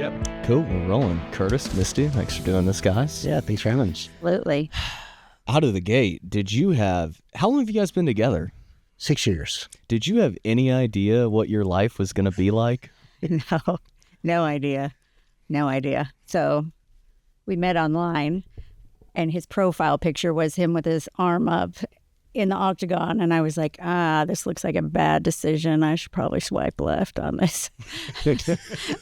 Yep. Cool. We're rolling. Curtis, Misty, thanks for doing this, guys. Yeah, thanks for having us. Absolutely. Out of the gate, how long have you guys been together? 6 years. Did you have any idea what your life was going to be like? No idea. No idea. So we met online, and his profile picture was him with his arm up in the octagon. And I was like, this looks like a bad decision. I should probably swipe left on this.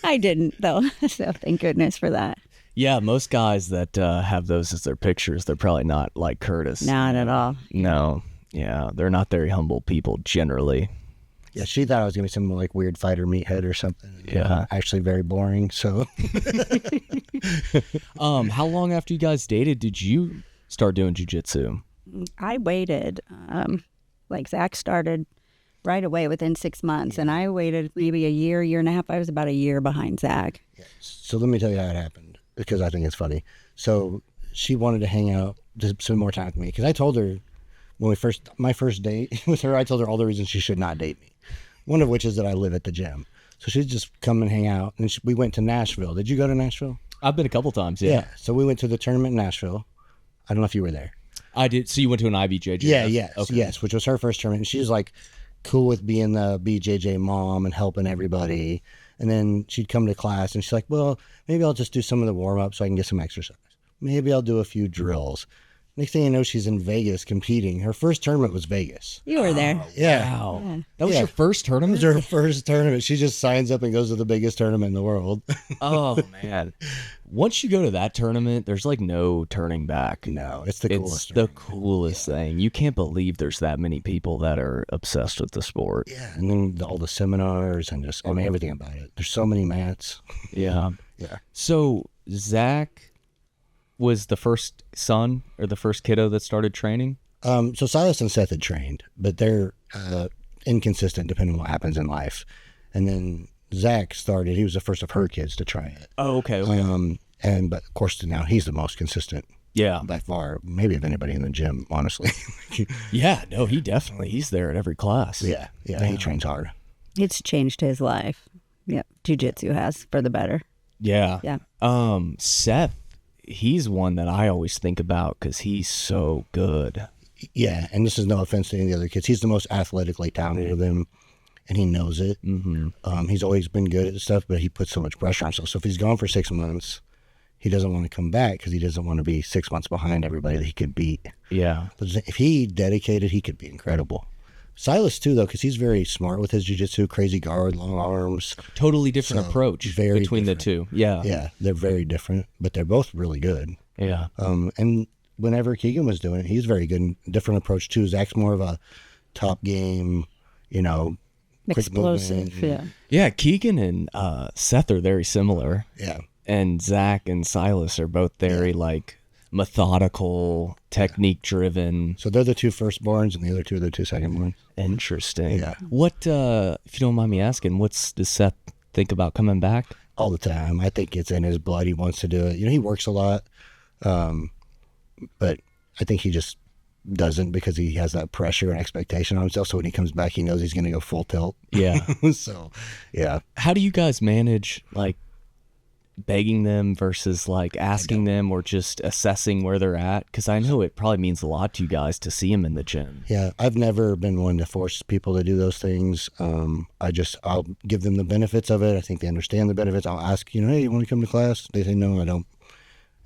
I didn't, though. So thank goodness for that. Yeah, most guys that have those as their pictures, they're probably not like Curtis. Not at all. No. Yeah, they're not very humble people generally. Yeah, she thought I was going to be some like weird fighter meathead or something. Yeah. Actually very boring, so. How long after you guys dated did you start doing jiu-jitsu? I waited. Like Zach started right away within 6 months, and I waited maybe a year and a half. I was about a year behind Zach. So let me tell you how it happened, because I think it's funny. So she wanted to hang out, to spend more time with me, because I told her when my first date with her, I told her all the reasons she should not date me. One of which is that I live at the gym. So she'd just come and hang out. And we went to Nashville. Did you go to Nashville? I've been a couple times, yeah. So we went to the tournament in Nashville. I don't know if you were there. I did. So you went to an IBJJ? Yeah, yes. Okay. Yes, which was her first tournament. And she was like cool with being the BJJ mom and helping everybody. And then she'd come to class and she's like, well, maybe I'll just do some of the warm-up so I can get some exercise. Maybe I'll do a few drills. Next thing you know, she's in Vegas competing. Her first tournament was Vegas. You were there. Yeah. Wow. Yeah. That was your first It tournament? was her first tournament. She just signs up and goes to the biggest tournament in the world. Oh, man. Once you go to that tournament, there's like no turning back. No, it's the coolest. It's the coolest thing. You can't believe there's that many people that are obsessed with the sport. Yeah, and then all the seminars and just, everything about it. There's so many mats. Yeah. Yeah. So Zach was the first son or the first kiddo that started training? So Silas and Seth had trained, but they're inconsistent depending on what happens in life. And then Zach started, he was the first of her kids to try it. Oh, okay. But of course now he's the most consistent. Yeah. By far, maybe of anybody in the gym, honestly. Yeah, no, he's there at every class. Yeah, he trains hard. It's changed his life. Yep. Jiu-jitsu has, for the better. Yeah. Yeah. Seth, he's one that I always think about because he's so good. Yeah, and this is no offense to any of the other kids. He's the most athletically talented of them, and he knows it. Mm-hmm. He's always been good at stuff, but he puts so much pressure on himself. So if he's gone for 6 months, he doesn't want to come back because he doesn't want to be 6 months behind everybody that he could beat. Yeah. But if he dedicated, he could be incredible. Silas, too, though, because he's very smart with his jiu-jitsu, crazy guard, long arms. Totally different approach between the two. Yeah. Yeah, they're very different, but they're both really good. Yeah. And whenever Keegan was doing it, he's very good. Different approach, too. Zach's more of a top game, Explosive, yeah. Yeah, Keegan and Seth are very similar. Yeah. And Zach and Silas are both very, methodical, technique-driven. So they're the two firstborns, and the other two are the two secondborns. Interesting. Yeah. What, if you don't mind me asking, does Seth think about coming back? All the time. I think it's in his blood. He wants to do it. He works a lot, but I think he just doesn't because he has that pressure and expectation on himself. So when he comes back, he knows he's going to go full tilt. Yeah. So, yeah. How do you guys manage, begging them versus asking them or just assessing where they're at? Because I know it probably means a lot to you guys to see them in the gym. Yeah, I've never been one to force people to do those things. I'll give them the benefits of it. I think they understand the benefits. I'll ask, hey, you want to come to class? They say, no, I don't.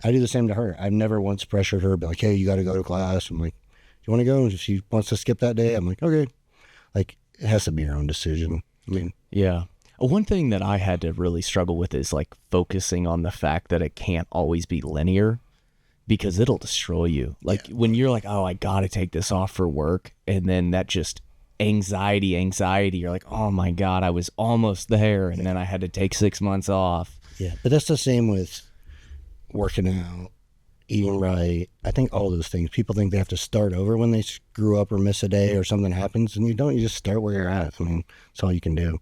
I do the same to her. I've never once pressured her, be like, hey, you got to go to class. I'm like, do you want to go? If she wants to skip that day, I'm like, okay. It has to be her own decision. Yeah. One thing that I had to really struggle with is focusing on the fact that it can't always be linear because it'll destroy you. When you're like, oh, I got to take this off for work. And then that just anxiety. You're like, oh my God, I was almost there. And then I had to take 6 months off. Yeah. But that's the same with working out, eating right. I think all those things, people think they have to start over when they screw up or miss a day or something happens. And you don't, you just start where you're at. That's all you can do.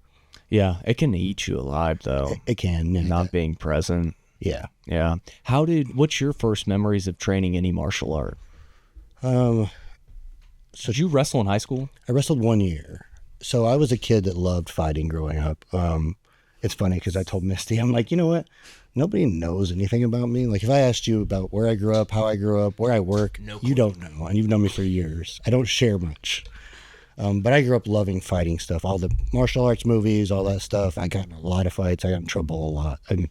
Yeah, it can eat you alive, though. It can. Yeah. Not being present. Yeah. Yeah. What's your first memories of training any martial art? So did you wrestle in high school? I wrestled 1 year. So I was a kid that loved fighting growing up. It's funny because I told Misty, I'm like, you know what? Nobody knows anything about me. Like, if I asked you about where I grew up, how I grew up, where I work, you don't know. And you've known me for years. I don't share much. But I grew up loving fighting stuff, all the martial arts movies, all that stuff. I got in a lot of fights. I got in trouble a lot. And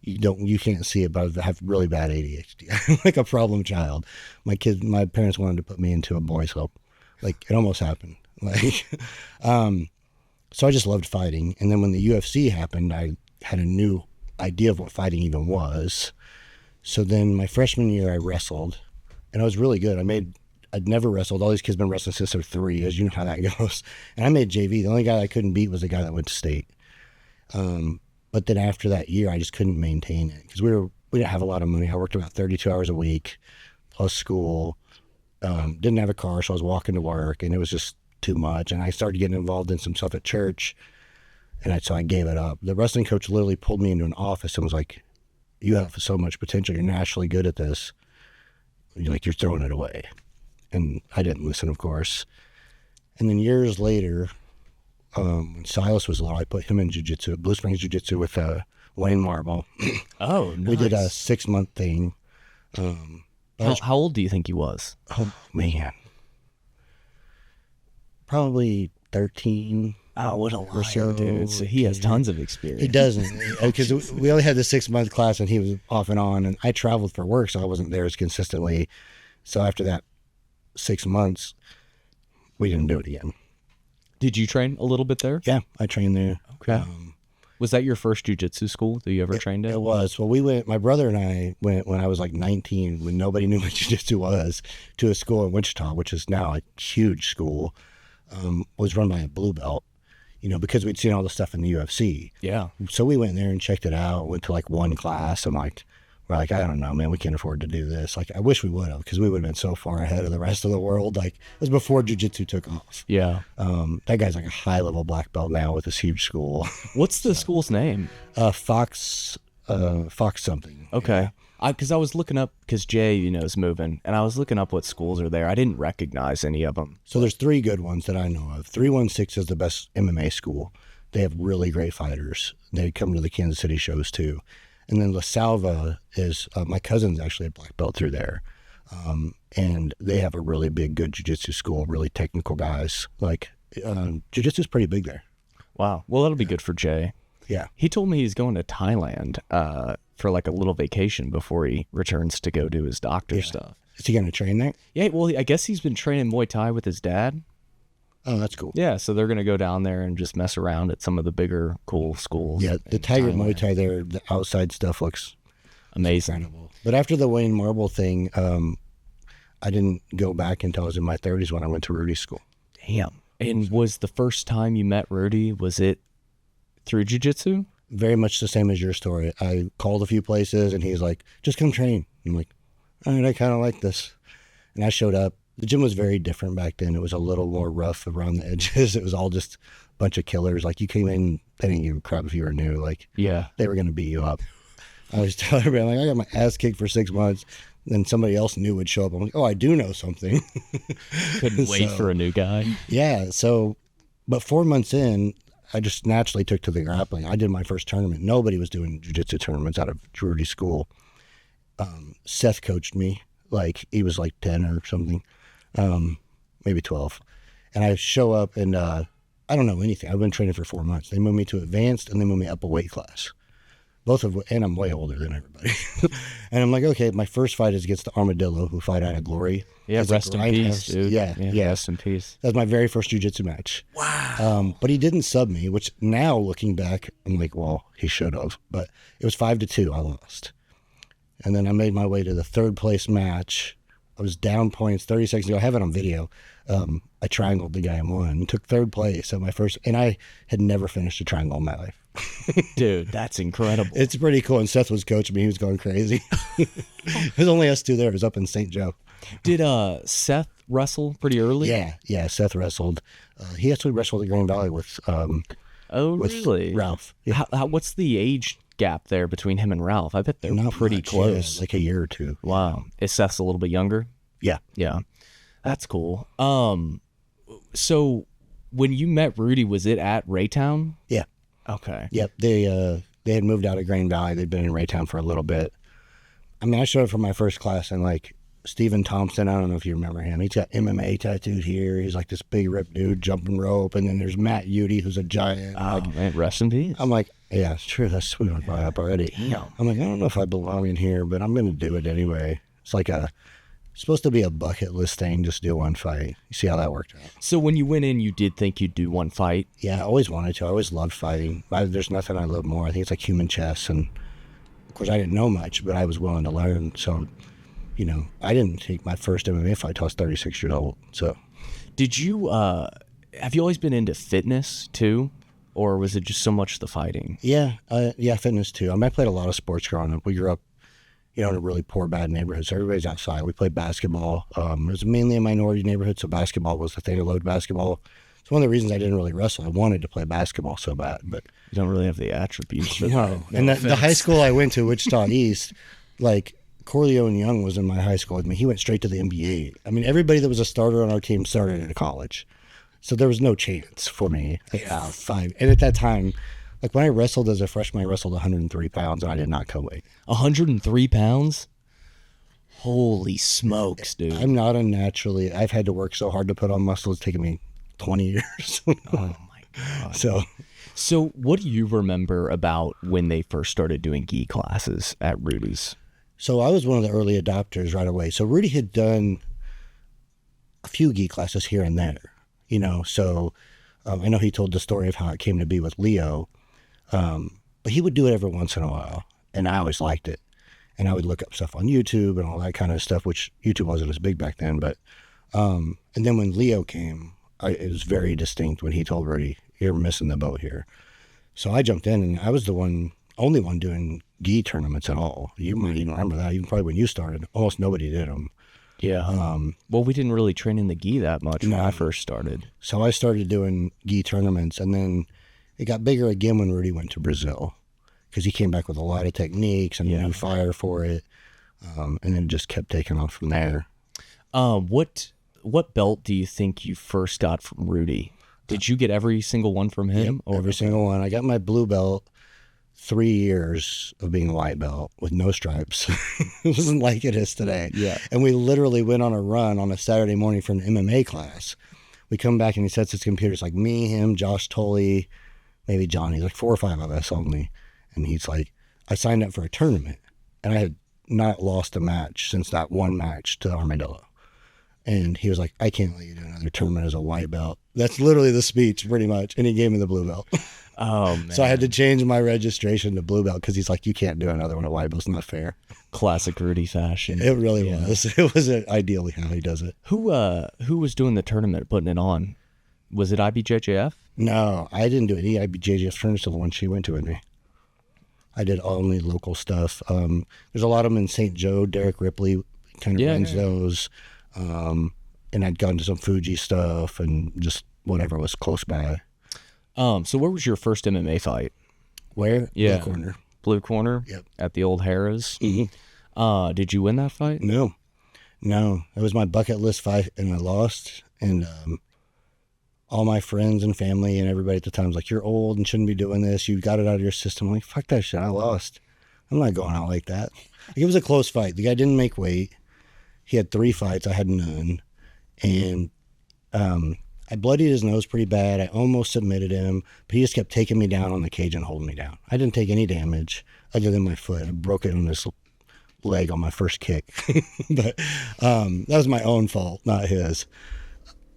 you can't see it, but I have really bad ADHD. I'm like a problem child. My parents wanted to put me into a boys' club. Like, it almost happened. Like, so I just loved fighting. And then when the UFC happened, I had a new idea of what fighting even was. So then my freshman year, I wrestled, and I was really good. I'd never wrestled. All these kids been wrestling since they're 3, as you know how that goes. And I made JV. The only guy I couldn't beat was the guy that went to state. But then after that year, I just couldn't maintain it because we didn't have a lot of money. I worked about 32 hours a week plus school. Didn't have a car, so I was walking to work, and it was just too much. And I started getting involved in some stuff at church, and so I gave it up. The wrestling coach literally pulled me into an office and was like, "You have so much potential. You're naturally good at this. You're throwing it away." And I didn't listen, of course. And then years later, when Silas was little, I put him in jiu-jitsu, Blue Springs Jiu-Jitsu with Wayne Marble. Oh, nice. We did a 6-month thing. How old do you think he was? Oh, man. Probably 13. Oh, what a liar, so, dude. So he has tons of experience. He doesn't. Because we only had the 6-month class, and he was off and on. And I traveled for work, so I wasn't there as consistently. So after that 6 months, we didn't do it again. Did you train a little bit there? Yeah, I trained there. Okay. Was that your first jiu-jitsu school that you ever trained at? It was. Well, my brother and I went when I was like 19, when nobody knew what jiu-jitsu was, to a school in Wichita, which is now a huge school. Was run by a blue belt, because we'd seen all the stuff in the UFC. Yeah. So we went there and checked it out, went to like one class. We're like, I don't know, man, we can't afford to do this. Like, I wish we would have, because we would have been so far ahead of the rest of the world. Like, it was before jiu-jitsu took off. Yeah. That guy's like a high-level black belt now with this huge school. What's the school's name? Fox something. Okay. Because I was looking up, because Jay, is moving, and I was looking up what schools are there. I didn't recognize any of them. So there's 3 good ones that I know of. 316 is the best MMA school. They have really great fighters. They come to the Kansas City shows too. And then La Salva is, my cousin's actually a black belt through there. And they have a really big, good jiu-jitsu school, really technical guys. Like, jiu-jitsu is pretty big there. Wow. Well, that'll be good for Jay. Yeah. He told me he's going to Thailand for like a little vacation before he returns to go do his doctor stuff. Is he going to train there? Yeah, well, I guess he's been training Muay Thai with his dad. Oh, that's cool. Yeah, so they're going to go down there and just mess around at some of the bigger, cool schools. Yeah, the Tiger Muay Thai there, the outside stuff looks amazing. Incredible. But after the Wayne Marble thing, I didn't go back until I was in my 30s when I went to Rudy's school. Damn. And was the first time you met Rudy, was it through jiu-jitsu? Very much the same as your story. I called a few places, and he's like, just come train. I'm like, all right, I kind of like this. And I showed up. The gym was very different back then. It was a little more rough around the edges. It was all just a bunch of killers. Like, you came in, they didn't give a crap if you were new. Like, yeah, they were going to beat you up. I was telling everybody, like, I got my ass kicked for 6 months. Then somebody else new would show up. I'm like, oh, I do know something. Couldn't wait for a new guy. Yeah. So, but 4 months in, I just naturally took to the grappling. I did my first tournament. Nobody was doing jiu-jitsu tournaments out of Rudy's school. Seth coached me. Like, he was like 10 or something. Maybe 12. And I show up and I don't know anything. I've been training for 4 months. They moved me to advanced and they moved me up a weight class. And I'm way older than everybody. And I'm like, okay, my first fight is against the Armadillo, who fight out of Glory. Yeah, rest in peace, dude. Yeah. Rest in peace. That was my very first jiu-jitsu match. Wow. But he didn't sub me, which now looking back, I'm like, well, he should have. But it was 5-2. I lost. And then I made my way to the 3rd place match. I was down points 30 seconds ago. I have it on video. I triangled the guy and won. Took 3rd place at my first, and I had never finished a triangle in my life. Dude, that's incredible. It's pretty cool. And Seth was coaching me. He was going crazy. It was only us 2 there. It was up in St. Joe. Did Seth wrestle pretty early? Yeah. Seth wrestled. He actually wrestled at Grand Valley with really? Ralph. Yeah. What's the age gap there between him and Ralph? I bet they're Not pretty much, close. yeah, like a year or 2. Wow. Is Seth's a little bit younger? Yeah. Yeah. That's cool. So when you met Rudy, was it at Raytown? Yeah. Okay. Yep. They had moved out of Green Valley. They'd been in Raytown for a little bit. I mean, I showed up for my first class, and like Stephen Thompson, I don't know if you remember him. He's got MMA tattooed here. He's like this big ripped dude jumping rope. And then there's Matt Udy, who's a giant. Oh, man, rest in peace. I'm like, yeah, it's true. That's we went brought up already. Damn. I'm like, I don't know if I belong in here, but I'm going to do it anyway. It's like it's supposed to be a bucket list thing, just do one fight. You see how that worked out. So when you went in, you did think you'd do one fight? Yeah, I always wanted to. I always loved fighting. There's nothing I love more. I think it's like human chess. And of course, I didn't know much, but I was willing to learn. So, you know, I didn't take my first MMA fight till I was 36 years old. So, Did you, have you always been into fitness too? Or was it just so much the fighting? yeah, fitness too. I mean, I played a lot of sports growing up. We grew up, you know, in a really poor, bad neighborhood. So everybody's outside. We played basketball. It was mainly a minority neighborhood, so basketball was the thing to load basketball. It's one of the reasons I didn't really wrestle. I wanted to play basketball so bad, but You don't really have the attributes for no. that. And the high school I went to, Wichita East, like Corleone Young was in my high school with me. He went straight to the NBA. I mean, everybody that was a starter on our team started in college. So there was no chance for me. Yeah, fine. And at that time, like when I wrestled as a freshman, I wrestled 103 pounds and I did not cut weight. 103 pounds? Holy smokes, dude. I'm not I've had to work so hard to put on muscle. It's taken me 20 years. Oh my God. So what do you remember about when they first started doing gi classes at Rudy's? So I was one of the early adopters right away. So Rudy had done a few gi classes here and there, you know. So I know he told the story of how it came to be with Leo, but he would do it every once in a while, and I always liked it. And I would look up stuff on YouTube and all that kind of stuff, which YouTube wasn't as big back then. But and then when Leo came, it was very distinct when he told Rudy, "You're missing the boat here." So I jumped in, and I was the only one doing gi tournaments at all. You might even remember that. Even probably when you started, almost nobody did them. Yeah. Well, we didn't really train in the gi that much when I first started. So I started doing gi tournaments, and then it got bigger again when Rudy went to Brazil, because he came back with a lot of techniques and new fire for it, and then it just kept taking off from there. What belt do you think you first got from Rudy? Did you get every single one from him? Yep, every single one. I got my blue belt 3 years of being a white belt with no stripes. It wasn't like it is today. Yeah. And we literally went on a run on a Saturday morning for an MMA class. We come back and he sets his computer. It's like me, him, Josh Tolley, maybe Johnny, like 4 or 5 of us only. And he's like, I signed up for a tournament, and I had not lost a match since that one match to Armadillo. And he was like, I can't let you do another tournament as a white belt. That's literally the speech, pretty much. And he gave me the blue belt. Oh, man. So I had to change my registration to blue belt because he's like, you can't do another one at white belt. It's not fair. Classic Rudy fashion. It really was. It was ideally how he does it. Who was doing the tournament, putting it on? Was it IBJJF? No, I didn't do any IBJJF tournaments till the one she went to with me. I did only local stuff. There's a lot of them in St. Joe. Derek Ripley kind of runs those. And I'd gone to some Fuji stuff and just whatever was close by. So where was your first MMA fight? Where? Yeah. Blue Corner. Blue Corner? Yep. At the old Harrah's? Mm-hmm. Did you win that fight? No. It was my bucket list fight, and I lost. And all my friends and family and everybody at the time was like, you're old and shouldn't be doing this. You got it out of your system. I'm like, fuck that shit. I lost. I'm not going out like that. Like, it was a close fight. The guy didn't make weight. He had 3 fights. I had none. And I bloodied his nose pretty bad. I almost submitted him, but he just kept taking me down on the cage and holding me down. I didn't take any damage other than my foot. I broke it on this leg on my first kick. But that was my own fault, not his.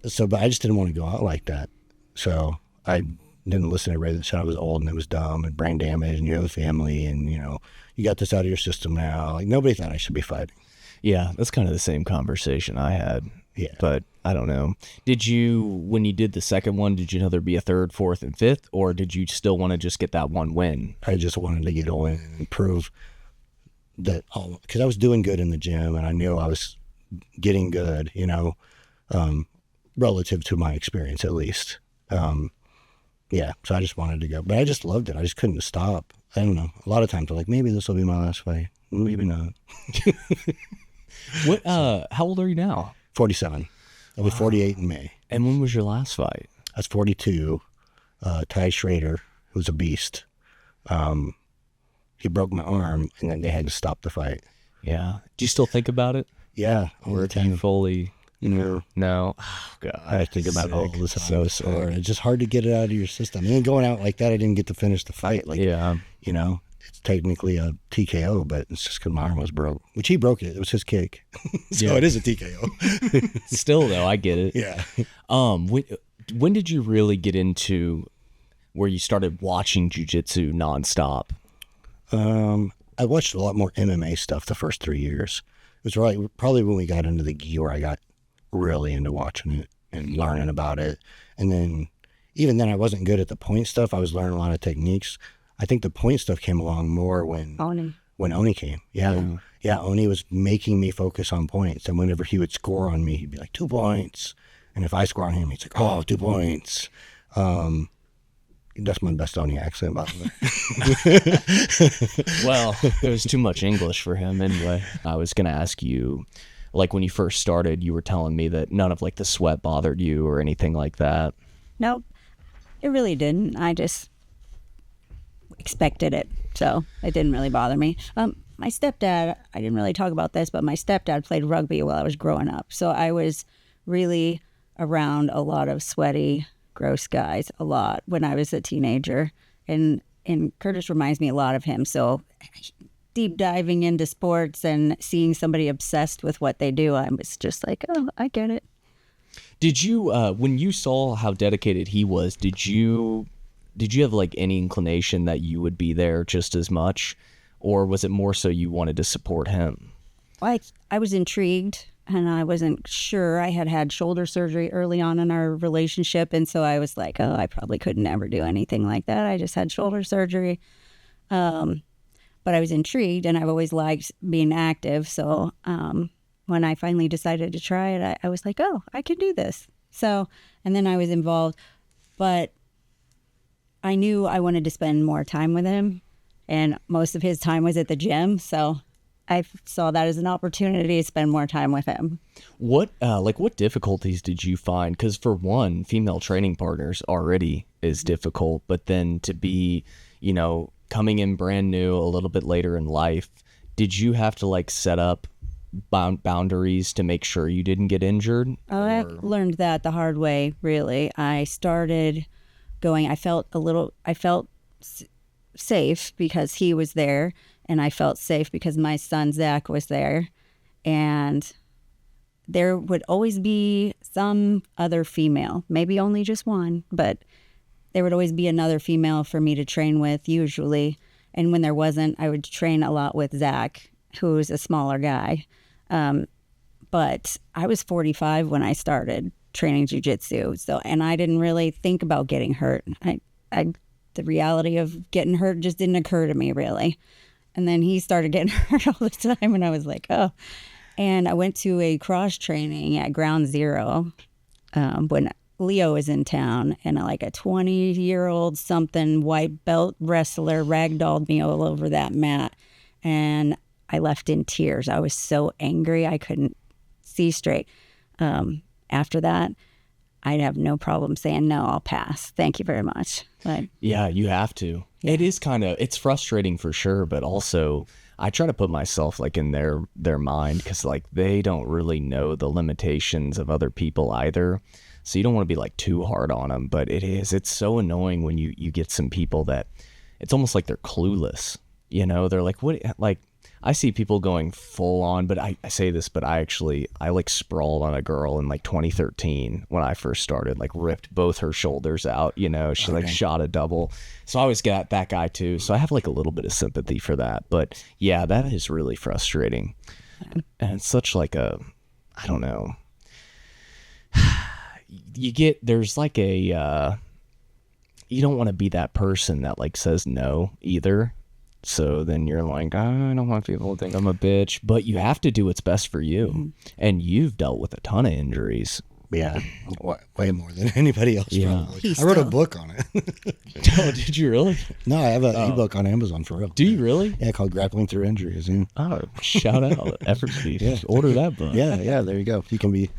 So, but I just didn't want to go out like that. So I didn't listen to everybody that said I was old and it was dumb and brain damage and you have a family and, you know, you got this out of your system now. Like, nobody thought I should be fighting. Yeah, that's kind of the same conversation I had. Yeah. But I don't know. Did you, when you did the second one, did you know there'd be a third, fourth, and fifth, or did you still want to just get that one win? I just wanted to get a win and prove that, because I was doing good in the gym and I knew I was getting good, you know, relative to my experience at least. Yeah, so I just wanted to go. But I just loved it. I just couldn't stop. I don't know. A lot of times I'm like, maybe this will be my last fight. Maybe not. What? How old are you now? 47. I'll be 48 in May. And when was your last fight? I was 42. Ty Schrader, who's a beast. He broke my arm, and then they had to stop the fight. Yeah. Do you still think about it? Yeah, all Or the do you time. fully? No, No. Oh, God. I think about it all Sick. the time. So sick. Or it's just hard to get it out of your system. And then going out like that, I didn't get to finish the fight. Like, Yeah. you know, it's technically a TKO, but it's just because my arm was broke, which he broke it. It was his kick. So Yeah. it is a TKO. Still though, I get it. Yeah. When did you really get into where you started watching jiu-jitsu nonstop? I watched a lot more MMA stuff the first 3 years. It was probably when we got into the gi where I got really into watching it and learning about it. And then, even then, I wasn't good at the point stuff. I was learning a lot of techniques. I think the point stuff came along more when Oni came. Yeah. Yeah, Oni was making me focus on points. And whenever he would score on me, he'd be like, 2 points. And if I score on him, he's like, oh, 2 points. That's my best Oni accent, by the way. Well, it was too much English for him anyway. I was going to ask you, like when you first started, you were telling me that none of like the sweat bothered you or anything like that. Nope, it really didn't. I just expected it, so it didn't really bother me. My stepdad, I didn't really talk about this, but my stepdad played rugby while I was growing up, so I was really around a lot of sweaty, gross guys a lot when I was a teenager, and Curtis reminds me a lot of him. So deep diving into sports and seeing somebody obsessed with what they do, I was just like, oh, I get it. Did you, when you saw how dedicated he was, did you have like any inclination that you would be there just as much, or was it more so you wanted to support him? I was intrigued, and I wasn't sure. I had shoulder surgery early on in our relationship, and so I was like, oh, I probably could never do anything like that. I just had shoulder surgery. But I was intrigued, and I've always liked being active. So when I finally decided to try it, I was like, oh, I can do this. So, and then I was involved, but I knew I wanted to spend more time with him, and most of his time was at the gym. So I saw that as an opportunity to spend more time with him. What difficulties did you find? Because for one, female training partners already is difficult, but then to be, coming in brand new a little bit later in life, did you have to like set up boundaries to make sure you didn't get injured? Oh, I learned that the hard way, really. I started going, I felt safe because he was there, and I felt safe because my son Zach was there, and there would always be some other female, maybe only just one, but there would always be another female for me to train with usually. And when there wasn't, I would train a lot with Zach, who's a smaller guy. But I was 45 when I started training jiu-jitsu. So, and I didn't really think about getting hurt. The reality of getting hurt just didn't occur to me really. And then he started getting hurt all the time, and I was like, oh. And I went to a cross training at Ground Zero when Leo was in town, and like a 20-year-old something white belt wrestler ragdolled me all over that mat, and I left in tears. I was so angry I couldn't see straight. After that, I'd have no problem saying, no, I'll pass. Thank you very much. But, yeah, you have to. Yeah. It is it's frustrating for sure, but also I try to put myself like in their mind, because like they don't really know the limitations of other people either. So you don't want to be like too hard on them, but it's so annoying when you get some people that it's almost like they're clueless. They're like, what, like, I see people going full on, but I say this, but I like sprawled on a girl in like 2013 when I first started, like ripped both her shoulders out, she like shot a double. So I always got that guy too. So I have like a little bit of sympathy for that, but yeah, that is really frustrating. And it's such like I don't know. There's like you don't want to be that person that like says no either. So then you're like, I don't want people to think I'm a bitch, but you have to do what's best for you. Mm-hmm. And you've dealt with a ton of injuries. Yeah, way more than anybody else. Yeah. Probably. I wrote a book on it. Oh, did you really? No, I have an ebook on Amazon for real. Do you really? Yeah, called Grappling Through Injury. Oh, shout out. Effort Speed. Yeah. Order that book. Yeah, there you go. You can be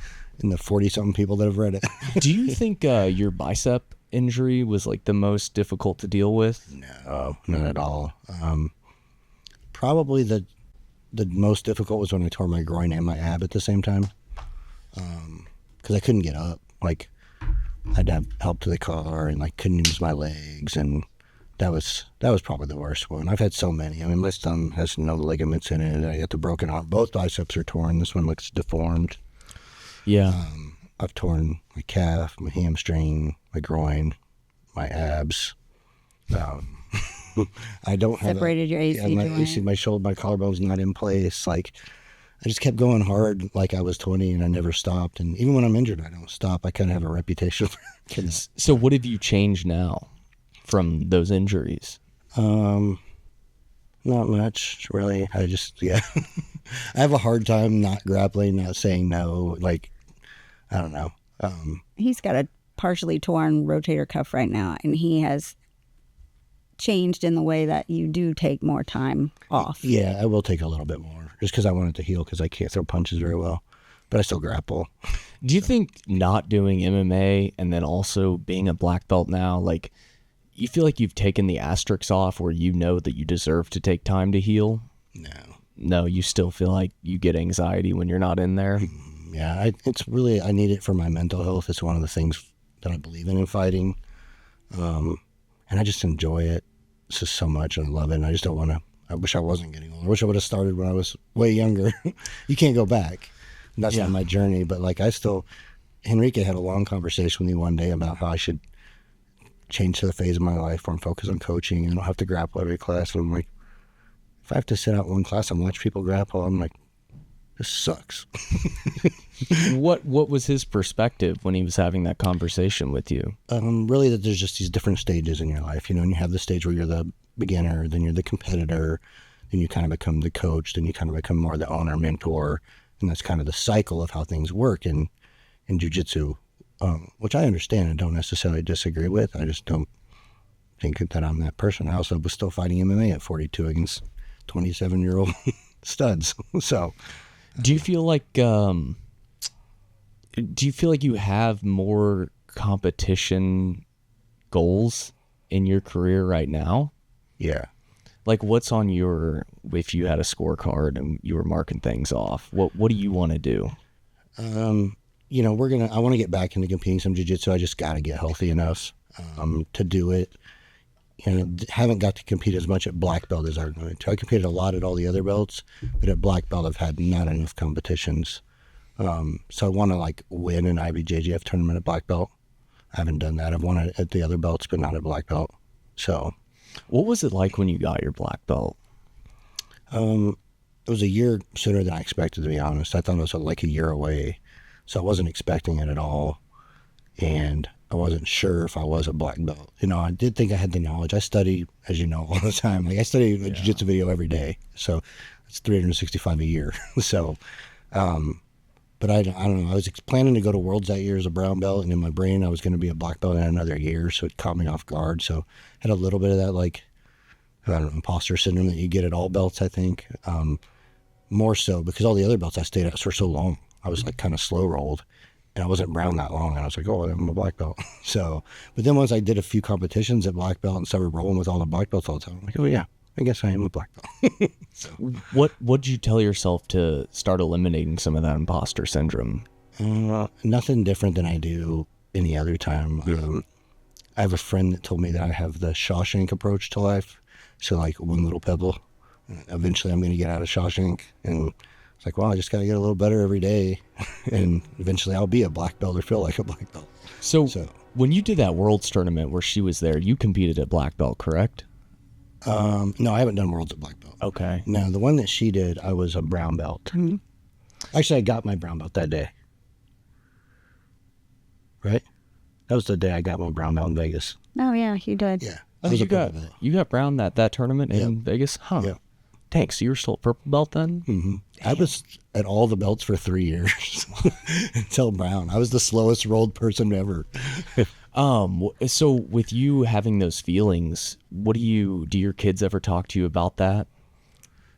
in the 40-something people that have read it. Do you think your bicep injury was like the most difficult to deal with? No, not at all. Probably the most difficult was when I tore my groin and my ab at the same time. Because I couldn't get up. Like, I'd have help to the car and like couldn't use my legs, and that was probably the worst one. I've had so many. I mean, my thumb has no ligaments in it. I got the broken arm. Both biceps are torn. This one looks deformed. Yeah. I've torn my calf, my hamstring, my groin, my abs. I don't have Separated your AC joint. my shoulder, my collarbone's not in place. Like, I just kept going hard like I was 20, and I never stopped. And even when I'm injured, I don't stop. I kind of have a reputation for So what have you changed now from those injuries? Not much, really. I just, I have a hard time not grappling, not saying no. Like, I don't know. He's got a partially torn rotator cuff right now, and he has changed in the way that you do take more time off. Yeah, I will take a little bit more just because I want it to heal, because I can't throw punches very well, but I still grapple. Do you think not doing MMA and then also being a black belt now, like, you feel like you've taken the asterisks off where you know that you deserve to take time to heal? No, you still feel like you get anxiety when you're not in there? Yeah, it's really, I need it for my mental health. It's one of the things that I believe in fighting. And I just enjoy it just so much, and I love it. And I just don't want to, I wish I wasn't getting older. I wish I would have started when I was way younger. You can't go back. That's not my journey. But like, Henrique had a long conversation with me one day about how I should change to the phase of my life where I'm focused on coaching and I don't have to grapple every class. And I'm like, if I have to sit out one class and watch people grapple, I'm like, this sucks. What was his perspective when he was having that conversation with you? Really, that there's just these different stages in your life, and you have the stage where you're the beginner, then you're the competitor, then you kind of become the coach, then you kind of become more the owner, mentor, and that's kind of the cycle of how things work in jiu-jitsu, which I understand and don't necessarily disagree with. I just don't think that I'm that person. I also was still fighting MMA at 42 against 27-year-old studs, so... Do you feel like you have more competition goals in your career right now? Yeah. Like, what's on if you had a scorecard and you were marking things off, what do you want to do? I want to get back into competing some jiu-jitsu. I just got to get healthy enough to do it. And haven't got to compete as much at black belt as I wanted to. I competed a lot at all the other belts, but at black belt I've had not enough competitions. So I want to like win an IBJJF tournament at black belt. I haven't done that. I've won it at the other belts, but not at black belt. So, what was it like when you got your black belt? It was a year sooner than I expected, to be honest. I thought it was like a year away, so I wasn't expecting it at all, and I wasn't sure if I was a black belt. I did think I had the knowledge. I study, as you know, all the time. Like, I study a jiu-jitsu video every day, so it's 365 a year. So, but I don't know. I was planning to go to Worlds that year as a brown belt, and in my brain I was going to be a black belt in another year, so it caught me off guard. So I had a little bit of that, like, I don't know, imposter syndrome that you get at all belts, I think. More so because all the other belts I stayed at for so long, I was like kind of slow rolled. And I wasn't brown that long, and I was like, oh, I'm a black belt. So, but then once I did a few competitions at black belt and started rolling with all the black belts all the time, I'm like, oh yeah, I guess I am a black belt. So, what did you tell yourself to start eliminating some of that imposter syndrome? Nothing different than I do any other time. I have a friend that told me that I have the Shawshank approach to life. So like one little pebble, eventually I'm going to get out of Shawshank, and it's like, well, I just got to get a little better every day, and eventually I'll be a black belt or feel like a black belt. So when you did that Worlds tournament where she was there, you competed at black belt, correct? No, I haven't done Worlds at black belt. Okay. No, the one that she did, I was a brown belt. Mm-hmm. Actually, I got my brown belt that day. Right? That was the day I got my brown belt in Vegas. Oh, yeah, you did. Yeah. Oh, you got brown that tournament in Vegas? Huh. Yeah. Thanks. So you were still a purple belt then? Mm-hmm. I was at all the belts for 3 years until brown. I was the slowest rolled person ever. So with you having those feelings, do your kids ever talk to you about that?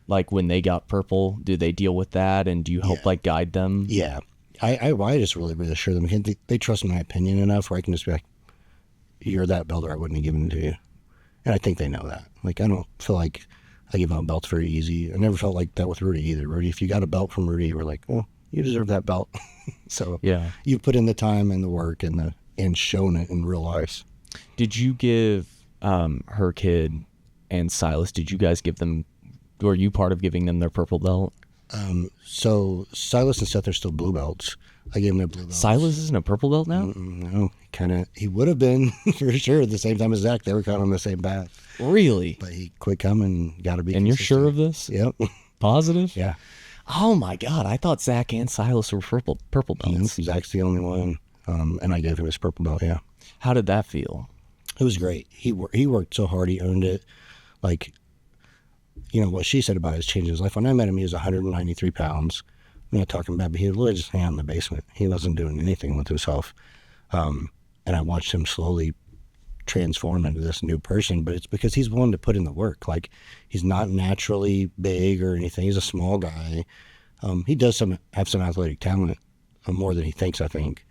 Like when they got purple, do they deal with that, and do you help like guide them? Yeah. I just really reassure them. They trust my opinion enough where I can just be like, you're that belt or I wouldn't have given it to you. And I think they know that. Like, I don't feel like I give out belts very easy. I never felt like that with Rudy either. Rudy, if you got a belt from Rudy, we're like, well, you deserve that belt. So Yeah. you've put in the time and the work and shown it in real life. Did you give her kid and Silas, did you guys give them, were you part of giving them their purple belt? So Silas and Seth are still blue belts. I gave him their blue belts. Silas isn't a purple belt now? No, he would have been for sure at the same time as Zach. They were kind of on the same path. Really? But he quit coming, got to be And you're consistent. sure of this? Yep. Positive? Yeah. Oh my God, I thought Zach and Silas were purple belts. Zach's the only one. And I gave him his purple belt, yeah. How did that feel? It was great. He worked so hard. He earned it. Like, you know, what she said about his changing his life. When I met him, he was 193 pounds. I'm not talking about, but he was literally just hanging out in the basement. He wasn't doing anything with himself. And I watched him slowly transform into this new person, but it's because he's willing to put in the work. Like, he's not naturally big or anything. He's a small guy. He does have some athletic talent, more than he thinks, I think.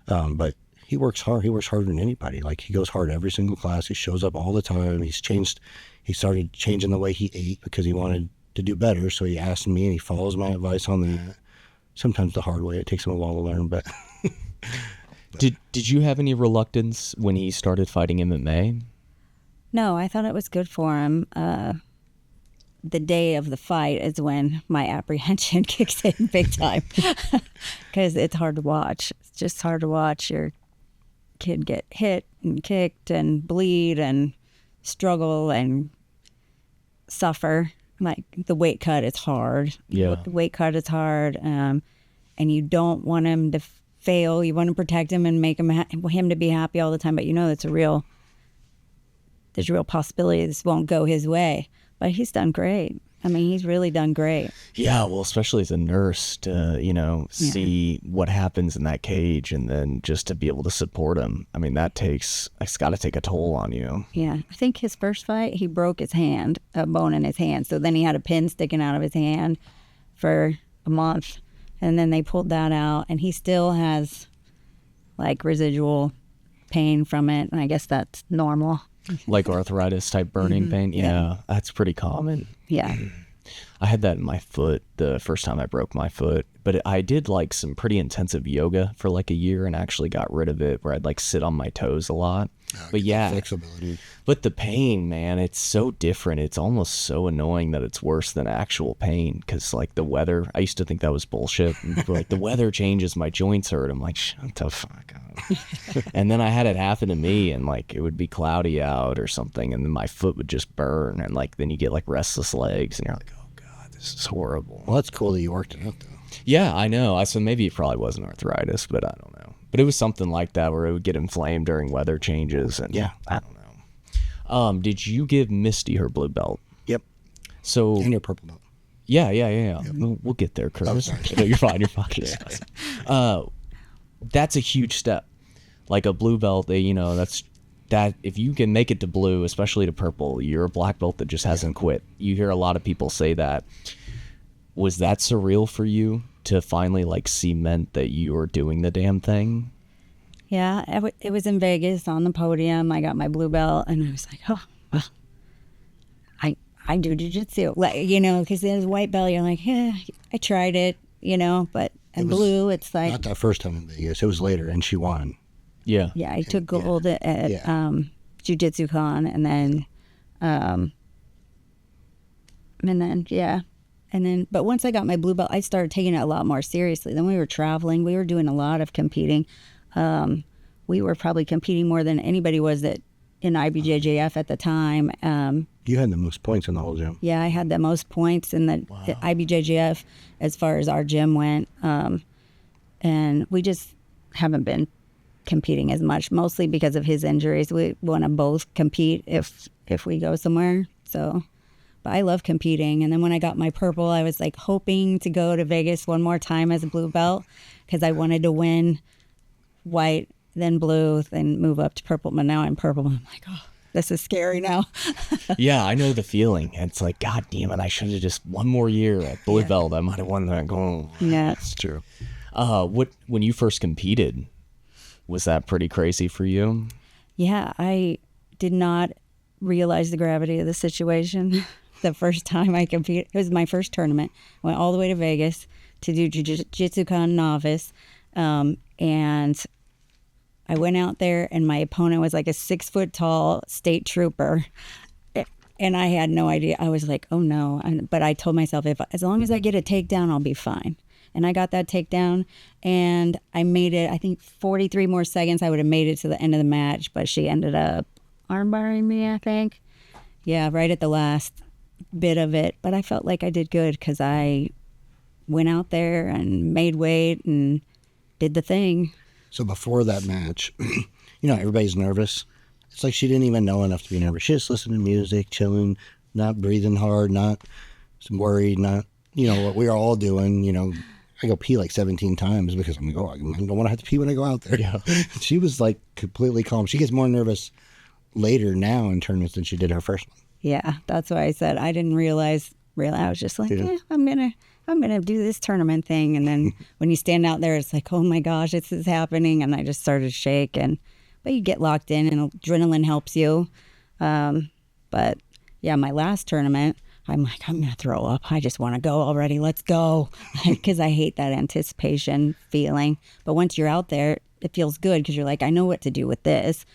But he works hard. He works harder than anybody. Like, he goes hard every single class. He shows up all the time. He started changing the way he ate because he wanted to do better. So he asked me, and he follows my advice on that. Sometimes the hard way. It takes him a while to learn, but. Did you have any reluctance when he started fighting MMA? No, I thought it was good for him. The day of the fight is when my apprehension kicks in big time because it's hard to watch. It's just hard to watch your kid get hit and kicked and bleed and struggle and suffer. Like, the weight cut is hard. Yeah. The weight cut is hard, and you don't want him to fail. You want to protect him and make him to be happy all the time, but you know there's a real possibility this won't go his way. But he's done great. I mean, he's really done great. Yeah, well, especially as a nurse to, see what happens in that cage and then just to be able to support him. I mean, it's got to take a toll on you. Yeah. I think his first fight, he broke his hand, a bone in his hand. So then he had a pin sticking out of his hand for a month. And then they pulled that out. And he still has, like, residual pain from it. And I guess that's normal. Like arthritis type burning pain? Yeah, that's pretty common. Yeah. I had that in my foot the first time I broke my foot, but I did like some pretty intensive yoga for like a year and actually got rid of it where I'd like sit on my toes a lot. But yeah, Flexibility. but the pain, man, it's so different. It's almost so annoying that it's worse than actual pain because like the weather, I used to think that was bullshit. Like, the weather changes, my joints hurt. I'm like, shut the fuck up. And then I had it happen to me and like it would be cloudy out or something and then my foot would just burn and like then you get like restless legs and you're like, oh God, this is horrible. Well, that's cool that you worked it out, though. Yeah, I know. So maybe it probably wasn't arthritis, but I don't know. But it was something like that where it would get inflamed during weather changes. And Yeah. I don't know. Did you give Misty her blue belt? Yep. So And your purple belt. yeah. We'll get there, Curtis. sorry. No, you're fine. You're fine. That's a huge step. Like a blue belt, that if you can make it to blue, especially to purple, you're a black belt that just hasn't quit. You hear a lot of people say that. Was that surreal for you to finally like cement that you were doing the damn thing? Yeah, it was in Vegas on the podium. I got my blue belt, and I was like, oh, well, I do jiu-jitsu. Like, because there's white belt, you're like, yeah, I tried it, but in blue, it's like. Not that first time in Vegas. It was later, and she won. Yeah. Yeah, I took gold at Jiu-Jitsu Con, and then, but once I got my blue belt, I started taking it a lot more seriously. Then we were traveling. We were doing a lot of competing. We were probably competing more than anybody was in IBJJF at the time. You had the most points in the whole gym. Yeah, I had the most points in the IBJJF as far as our gym went. And we just haven't been competing as much, mostly because of his injuries. We want to both compete if we go somewhere. So, but I love competing. And then when I got my purple, I was like hoping to go to Vegas one more time as a blue belt because I wanted to win white, then blue, then move up to purple. But now I'm purple. I'm like, oh, this is scary now. Yeah, I know the feeling. It's like, God damn it, I should have just one more year at blue belt. I might have won that gold. Yeah, it's true. When you first competed, was that pretty crazy for you? Yeah, I did not realize the gravity of the situation. The first time I competed, it was my first tournament. I went all the way to Vegas to do Jiu-Jitsu Con novice. And I went out there and my opponent was like a 6 foot tall state trooper. And I had no idea. I was like, oh no. But I told myself, as long as I get a takedown, I'll be fine. And I got that takedown and I made it, I think 43 more seconds, I would have made it to the end of the match, but she ended up armbarring me, I think. Yeah, right at the last bit of it. But I felt like I did good because I went out there and made weight and did the thing. So before that match, everybody's nervous. It's like she didn't even know enough to be nervous. She just listened to music, chilling, not breathing hard, not worried, not, what we are all doing. I go pee like 17 times because I'm like, I don't want to have to pee when I go out there. Yeah. She was like completely calm. She gets more nervous later now in tournaments than she did her first one. Yeah, that's why I said I didn't realize. Really, I was just like, I'm gonna do this tournament thing, and then when you stand out there, it's like, oh my gosh, this is happening, and I just started to shake. But you get locked in, and adrenaline helps you. But yeah, my last tournament, I'm like, I'm gonna throw up. I just want to go already. Let's go, because I hate that anticipation feeling. But once you're out there, it feels good because you're like, I know what to do with this.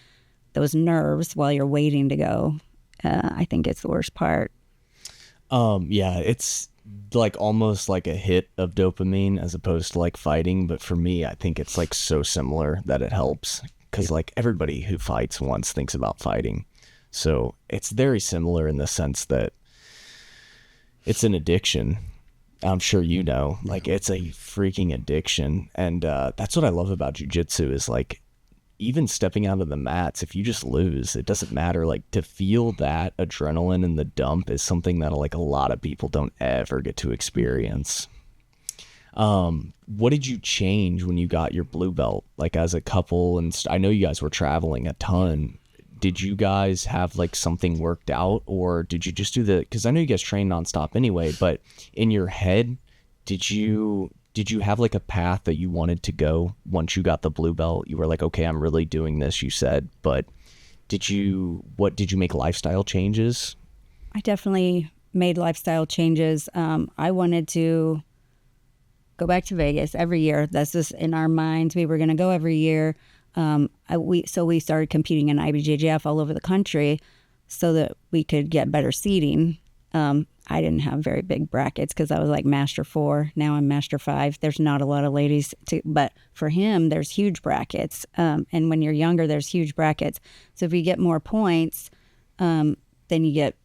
Those nerves while you're waiting to go. I think it's the worst part. Yeah, it's like almost like a hit of dopamine as opposed to like fighting. But for me, I think it's like so similar that it helps because like everybody who fights once thinks about fighting. So it's very similar in the sense that it's an addiction. I'm sure like it's a freaking addiction. And that's what I love about jiu-jitsu is like, even stepping out of the mats, if you just lose, it doesn't matter. Like to feel that adrenaline in the dump is something that like a lot of people don't ever get to experience. What did you change when you got your blue belt? Like as a couple, and I know you guys were traveling a ton. Did you guys have like something worked out, or did you just do because I know you guys train nonstop anyway, but in your head, did you have like a path that you wanted to go once you got the blue belt? You were like, okay, I'm really doing this, you said, but did you make lifestyle changes? I definitely made lifestyle changes. I wanted to go back to Vegas every year. That's just in our minds. We were going to go every year. We started competing in IBJJF all over the country so that we could get better seating. I didn't have very big brackets because I was like Master 4. Now I'm Master 5. There's not a lot of ladies, but for him, there's huge brackets. And when you're younger, there's huge brackets. So if you get more points, then you get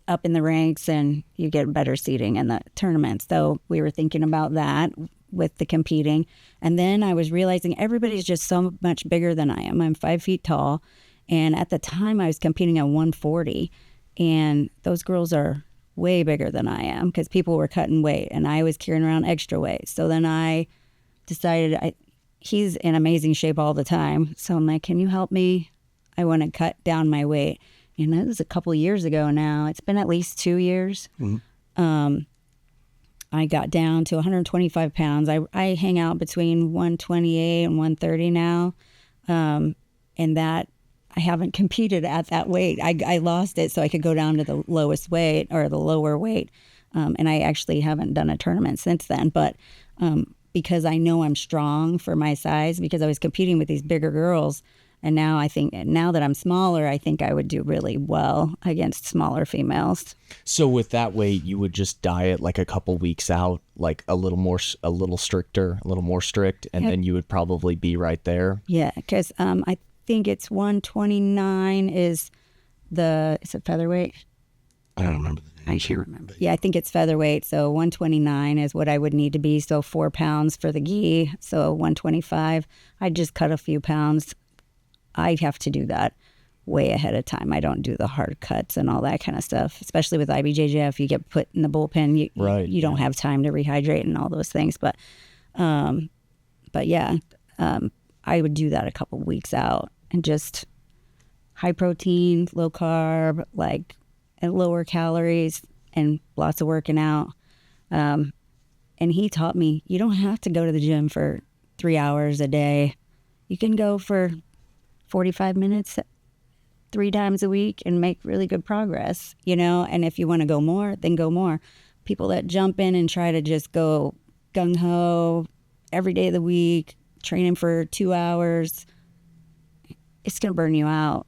up in the ranks and you get better seating in the tournament. So we were thinking about that with the competing. And then I was realizing everybody's just so much bigger than I am. I'm 5 feet tall. And at the time I was competing at 140. And those girls are way bigger than I am because people were cutting weight and I was carrying around extra weight. So then I decided he's in amazing shape all the time. So I'm like, can you help me? I want to cut down my weight. And that was a couple of years ago now. It's been at least 2 years. Mm-hmm. I got down to 125 pounds. I hang out between 128 and 130 now. And that I haven't competed at that weight. I lost it so I could go down to the lowest weight or the lower weight. And I actually haven't done a tournament since then. But because I know I'm strong for my size, because I was competing with these bigger girls. And now now that I'm smaller, I think I would do really well against smaller females. So with that weight, you would just diet like a couple weeks out, like a little more strict, and then you would probably be right there. Yeah, because I think it's 129 is it featherweight? I don't remember the name. I can't remember. Yeah, I think it's featherweight. So 129 is what I would need to be. So 4 pounds for the gi. So 125. I'd just cut a few pounds. I'd have to do that way ahead of time. I don't do the hard cuts and all that kind of stuff, especially with IBJJF. You get put in the bullpen. You don't have time to rehydrate and all those things. But yeah, I would do that a couple weeks out and just high protein, low carb, like and lower calories and lots of working out. And he taught me you don't have to go to the gym for 3 hours a day. You can go for 45 minutes 3 times a week and make really good progress, and if you want to go more, then go more. People that jump in and try to just go gung-ho every day of the week, training for 2 hours, it's going to burn you out.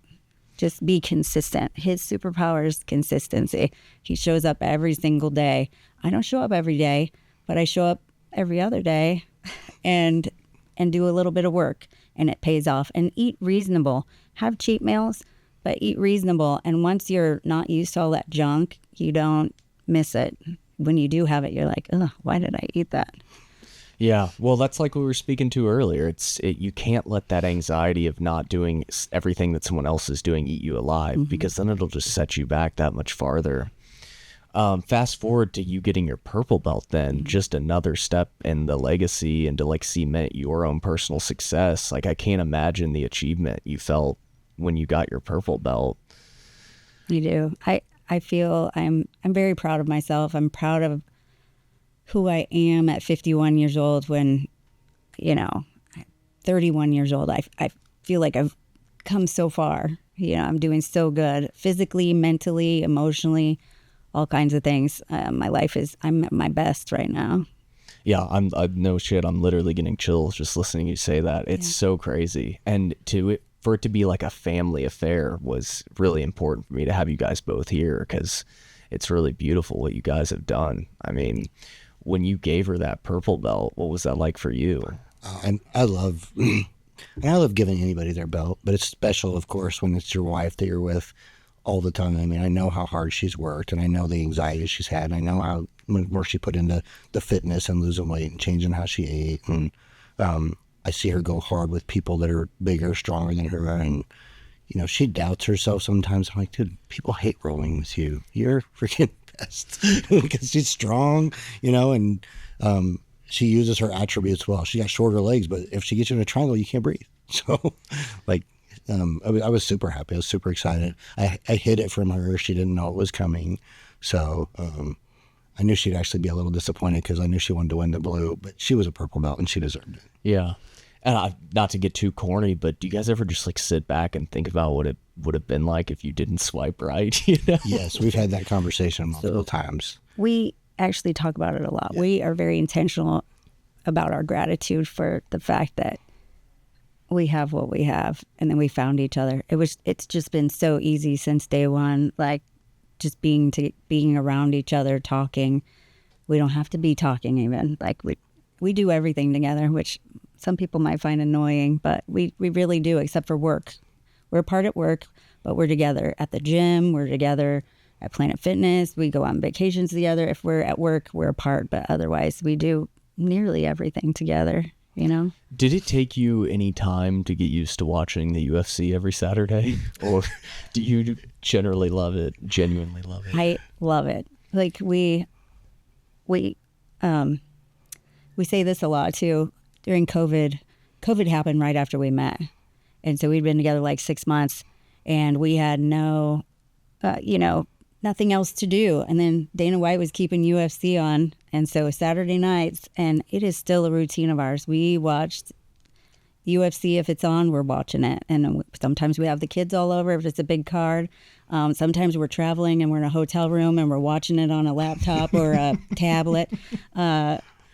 Just be consistent. His superpower is consistency. He shows up every single day. I don't show up every day, but I show up every other day and do a little bit of work, and it pays off. And eat reasonable. Have cheat meals, but eat reasonable. And once you're not used to all that junk, you don't miss it. When you do have it, you're like, ugh, why did I eat that? Yeah, well, that's like what we were speaking to earlier. You can't let that anxiety of not doing everything that someone else is doing eat you alive, because then it'll just set you back that much farther. Fast forward to you getting your purple belt, then just another step in the legacy and to like cement your own personal success. Like, I can't imagine the achievement you felt when you got your purple belt. You do. I feel I'm very proud of myself. I'm proud of who I am at 51 years old when, 31 years old. I feel like I've come so far. I'm doing so good physically, mentally, emotionally, all kinds of things. I'm at my best right now. Yeah, I'm no shit. I'm literally getting chills just listening to you say that. It's so crazy. And for it to be like a family affair was really important for me to have you guys both here, because it's really beautiful what you guys have done. I mean, when you gave her that purple belt, what was that like for you? And I love giving anybody their belt, but it's special, of course, when it's your wife that you're with all the time. I mean, I know how hard she's worked, and I know the anxiety she's had, and I know how much more she put into the fitness and losing weight and changing how she ate. And I see her go hard with people that are bigger, stronger than her, and she doubts herself sometimes. I'm like, dude, people hate rolling with you. You're freaking best because she's strong, and she uses her attributes well. She got shorter legs, but if she gets you in a triangle, you can't breathe. So, like, I was super happy. I was super excited. I hid it from her. She didn't know it was coming. So I knew she'd actually be a little disappointed because I knew she wanted to win the blue, but she was a purple belt and she deserved it. Yeah. And not to get too corny, but do you guys ever just like sit back and think about what it would have been like if you didn't swipe right? Yes, we've had that conversation multiple times. We actually talk about it a lot. Yeah. We are very intentional about our gratitude for the fact that we have what we have, and then we found each other. It's just been so easy since day one, like just being around each other, talking. We don't have to be talking even. Like we do everything together, which some people might find annoying, but we really do, except for work. We're apart at work, but we're together at the gym. We're together at Planet Fitness. We go on vacations together. If we're at work, we're apart, but otherwise we do nearly everything together, Did it take you any time to get used to watching the UFC every Saturday? Or do you genuinely love it? I love it. Like we say this a lot too. During COVID happened right after we met. And so we'd been together like 6 months, and we had no, nothing else to do. And then Dana White was keeping UFC on. And so Saturday nights, and it is still a routine of ours. We watched UFC. If it's on, we're watching it. And sometimes we have the kids all over if it's a big card. Sometimes we're traveling and we're in a hotel room and we're watching it on a laptop or a tablet.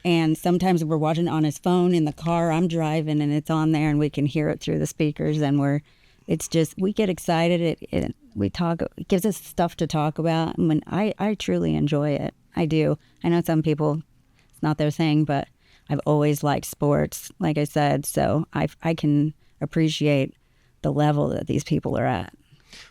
And sometimes we're watching it on his phone in the car. I'm driving and it's on there and we can hear it through the speakers. And we get excited. We talk. It gives us stuff to talk about. And when I truly enjoy it. I do. I know some people, it's not their thing, but I've always liked sports, like I said. So I can appreciate the level that these people are at.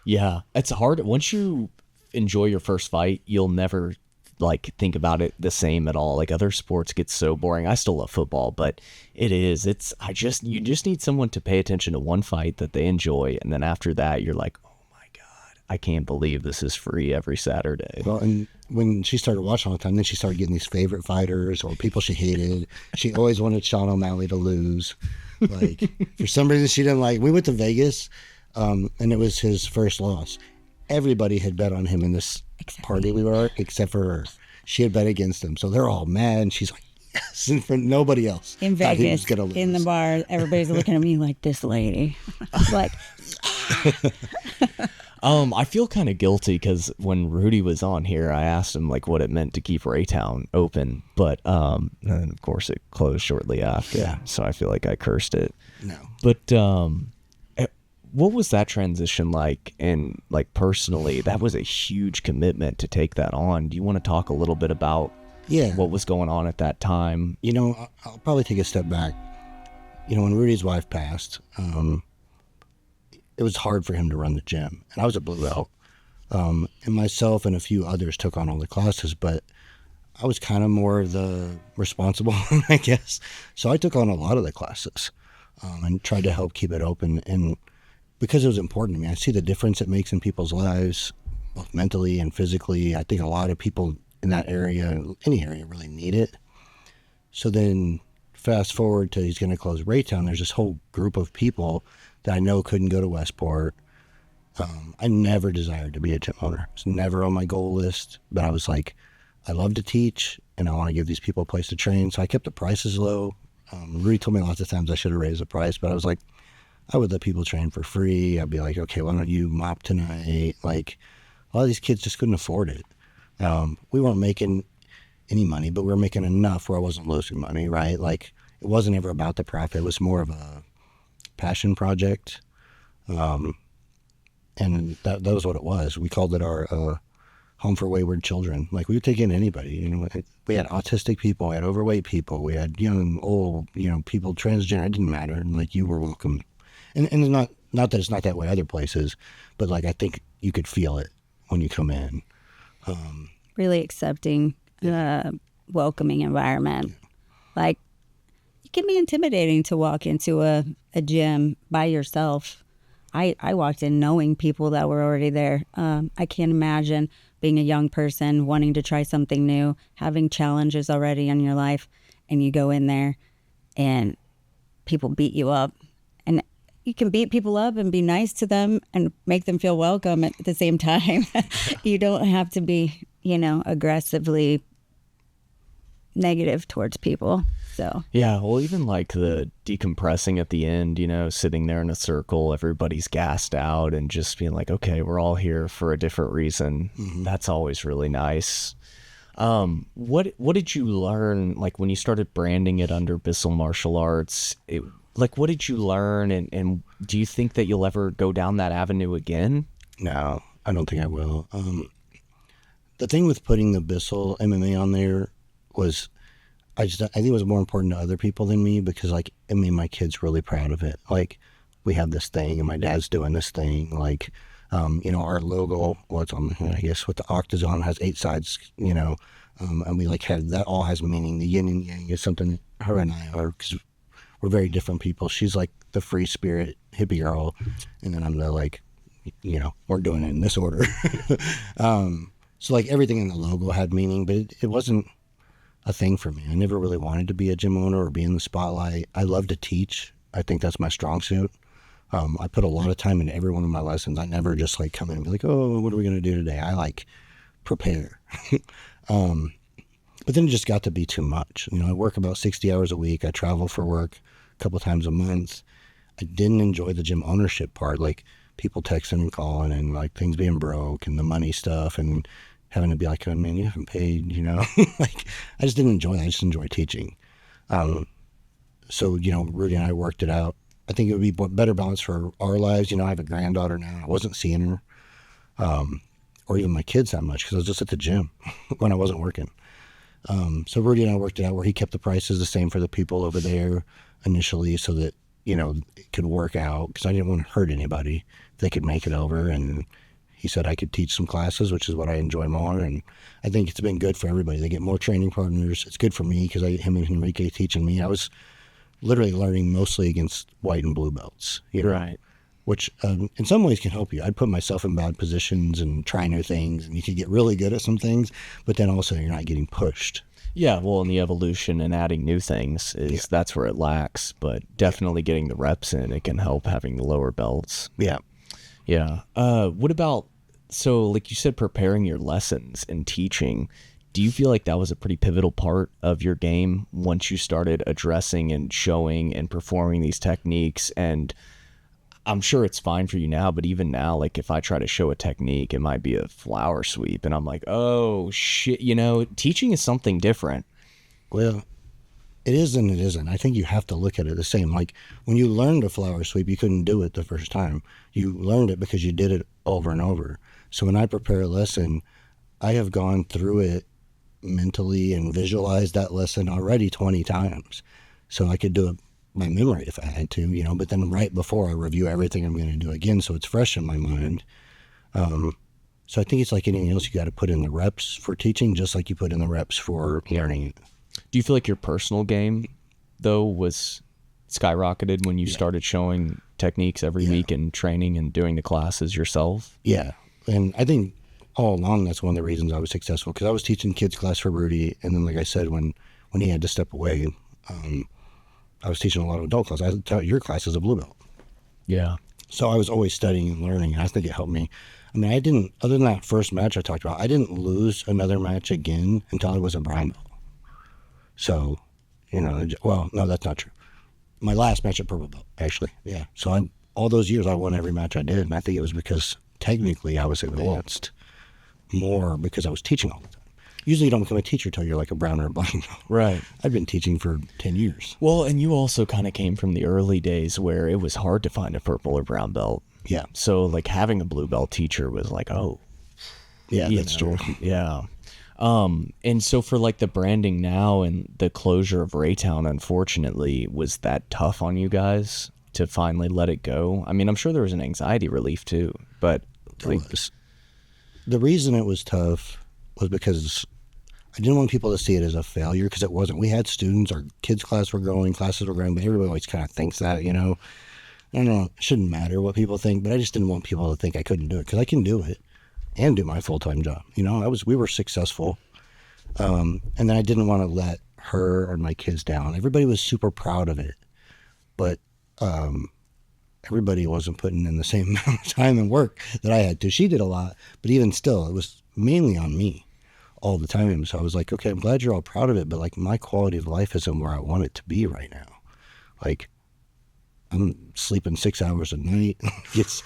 Yeah, it's hard. Once you enjoy your first fight, you'll never like think about it the same at all. Like other sports get so boring. I still love football, but you just need someone to pay attention to one fight that they enjoy, and then after that you're like, oh my god, I can't believe this is free every Saturday. Well, and when she started watching all the time, then she started getting these favorite fighters or people she hated. She always wanted Sean O'Malley to lose. Like for some reason she didn't like. We went to Vegas, and it was his first loss. Everybody had bet on him in this party we were at, except for her. She had bet against him, so they're all mad. And she's like, And for nobody else. In thought he was Vegas, gonna lose. in the bar, everybody's looking at me like, this lady. Like, I feel kind of guilty because when Rudy was on here, I asked him like what it meant to keep Raytown open, but and of course it closed shortly after. Yeah. So I feel like I cursed it. No. But what was that transition like? And like personally, that was a huge commitment to take that on. Do you want to talk a little bit about what was going on at that time? You know, I'll probably take a step back. You know, when Rudy's wife passed, it was hard for him to run the gym. And I was a blue belt. And myself and a few others took on all the classes, but I was kind of more the responsible one, I guess. So I took on a lot of the classes and tried to help keep it open. And because it was important to me, I see the difference it makes in people's lives, both mentally and physically. I think a lot of people in that area, any area, really need it. So then fast forward to he's going to close Raytown. There's this whole group of people that I know couldn't go to Westport. I never desired to be a gym owner. It's never on my goal list, but I was like, I love to teach and I want to give these people a place to train. So I kept the prices low. Rudy told me lots of times I should have raised the price, but I was like, I would let people train for free. I'd be like, okay, why don't you mop tonight? Like, a lot of these kids just couldn't afford it. We weren't making any money, but we were making enough where I wasn't losing money, right? Like, it wasn't ever about the profit. It was more of a passion project. And that was what it was. We called it our home for wayward children. Like, we would take in anybody. You know, we had autistic people, we had overweight people, we had young, old, you know, people, transgender. It didn't matter. And like, you were welcome. And it's not that it's not that way other places, but like, I think you could feel it when you come in. really accepting, welcoming environment. Like, it can be intimidating to walk into a gym by yourself. I walked in knowing people that were already there. I can't imagine being a young person, wanting to try something new, having challenges already in your life, and you go in there and people beat you up. And you can beat people up and be nice to them and make them feel welcome at the same time. You don't have to be, aggressively negative towards people. So yeah, well, even like the decompressing at the end, sitting there in a circle, everybody's gassed out and just being like, okay, we're all here for a different reason. Mm-hmm. That's always really nice. What did you learn, like when you started branding it under Bissell Martial Arts? What did you learn, and do you think that you'll ever go down that avenue again? No, I don't think I will. The thing with putting the Bissell MMA on there was, I think it was more important to other people than me, because it made my kids really proud of it. Like, we have this thing and my dad's doing this thing. Like, our logo, what's on, I guess, with the octagon has 8 sides, and we have, that all has meaning. The yin and yang is something her and I are, because we're very different people. She's like the free spirit hippie girl, and then I'm the we're doing it in this order. So everything in the logo had meaning, but it wasn't a thing for me. I never really wanted to be a gym owner or be in the spotlight. I love to teach. I think that's my strong suit. I put a lot of time into every one of my lessons. I never just come in and be like, oh, what are we going to do today? I prepare. But then it just got to be too much. I work about 60 hours a week. I travel for work a couple times a month. I didn't enjoy the gym ownership part, people texting and calling and things being broke and the money stuff and having to be like, oh man, you haven't paid, I just didn't enjoy that. I just enjoy teaching. So, Rudy and I worked it out. I think it would be better balance for our lives. I have a granddaughter now. I wasn't seeing her, or even my kids that much, because I was just at the gym when I wasn't working. So Rudy and I worked it out where he kept the prices the same for the people over there initially, so that, it could work out, because I didn't want to hurt anybody. They could make it over, and he said I could teach some classes, which is what I enjoy more, and I think it's been good for everybody. They get more training partners. It's good for me, because him and Enrique teaching me. I was literally learning mostly against white and blue belts, right? Which in some ways can help you. I'd put myself in bad positions and try new things, and you can get really good at some things, but then also you're not getting pushed. Yeah, well, in the evolution and adding new things that's where it lacks, but definitely getting the reps in, it can help having the lower belts. Yeah. Yeah. What about, so like you said, preparing your lessons and teaching, Do you feel like that was a pretty pivotal part of your game once you started addressing and showing and performing these techniques? And I'm sure it's fine for you now, but even now, like if I try to show a technique, it might be a flower sweep and I'm like, oh shit, teaching is something different. Well, it is and it isn't. I think you have to look at it the same. Like when you learned a flower sweep, you couldn't do it the first time. You learned it because you did it over and over. So when I prepare a lesson, I have gone through it mentally and visualized that lesson already 20 times. So I could do it by memory if I had to, but then right before I review everything I'm going to do again, so it's fresh in my mind. So I think it's like anything else, you got to put in the reps for teaching, just like you put in the reps for learning. Do you feel like your personal game, though, was skyrocketed when you started showing techniques every week and training and doing the classes yourself? Yeah, and I think all along that's one of the reasons I was successful, because I was teaching kids class for Rudy, and then like I said, when he had to step away, I was teaching a lot of adult class. I taught your class as a blue belt. Yeah. So I was always studying and learning, and I think it helped me. I mean, I didn't, other than that first match I talked about, I didn't lose another match again until I was a brown belt. So, well, no, that's not true. My last match at purple belt, actually, yeah. So all those years I won every match I did, and I think it was because technically I was advanced more because I was teaching all the time. Usually you don't become a teacher till you're like a brown or a black belt. Right. I've been teaching for 10 years. Well, and you also kind of came from the early days where it was hard to find a purple or brown belt. Yeah. So like having a blue belt teacher was like, oh. Yeah, that's true. Yeah. And so for like the branding now and the closure of Raytown, unfortunately, was that tough on you guys to finally let it go? I mean, I'm sure there was an anxiety relief too, but the reason it was tough was because I didn't want people to see it as a failure, because it wasn't. We had students, our kids' class were growing, classes were growing, but everybody always kind of thinks that, I don't know, it shouldn't matter what people think, but I just didn't want people to think I couldn't do it, because I can do it and do my full-time job. We were successful. And then I didn't want to let her or my kids down. Everybody was super proud of it, but everybody wasn't putting in the same amount of time and work that I had to. She did a lot, but even still, it was mainly on me all the time. So I was like, okay, I'm glad you're all proud of it, but like my quality of life isn't where I want it to be right now. Like I'm sleeping 6 hours a night. It's,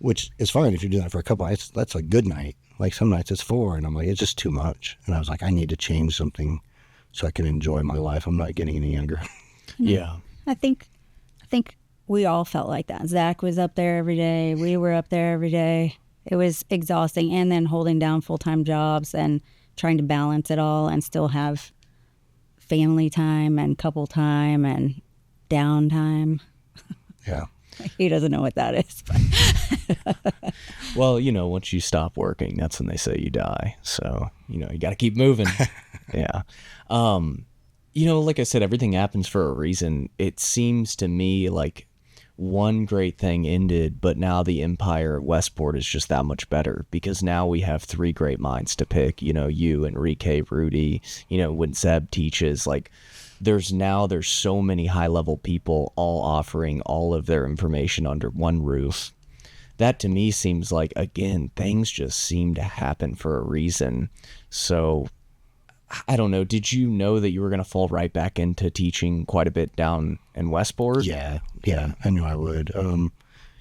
which is fine if you do that for a couple nights. That's a good night. Like some nights it's 4, and I'm like, it's just too much. And I was like, I need to change something so I can enjoy my life. I'm not getting any younger. Yeah. I think we all felt like that. Zach was up there every day. We were up there every day. It was exhausting. And then holding down full-time jobs and trying to balance it all and still have family time and couple time and downtime. Yeah. He doesn't know what that is. But Well, once you stop working, that's when they say you die. So, you got to keep moving. Yeah. Like I said, everything happens for a reason. It seems to me like one great thing ended, but now the empire at Westport is just that much better, because now we have 3 great minds to pick, you, Enrique, Rudy, when Zeb teaches, like there's so many high level people all offering all of their information under one roof. That to me seems like, again, things just seem to happen for a reason. So I don't know. Did you know that you were going to fall right back into teaching quite a bit down in Westport? Yeah, I knew I would.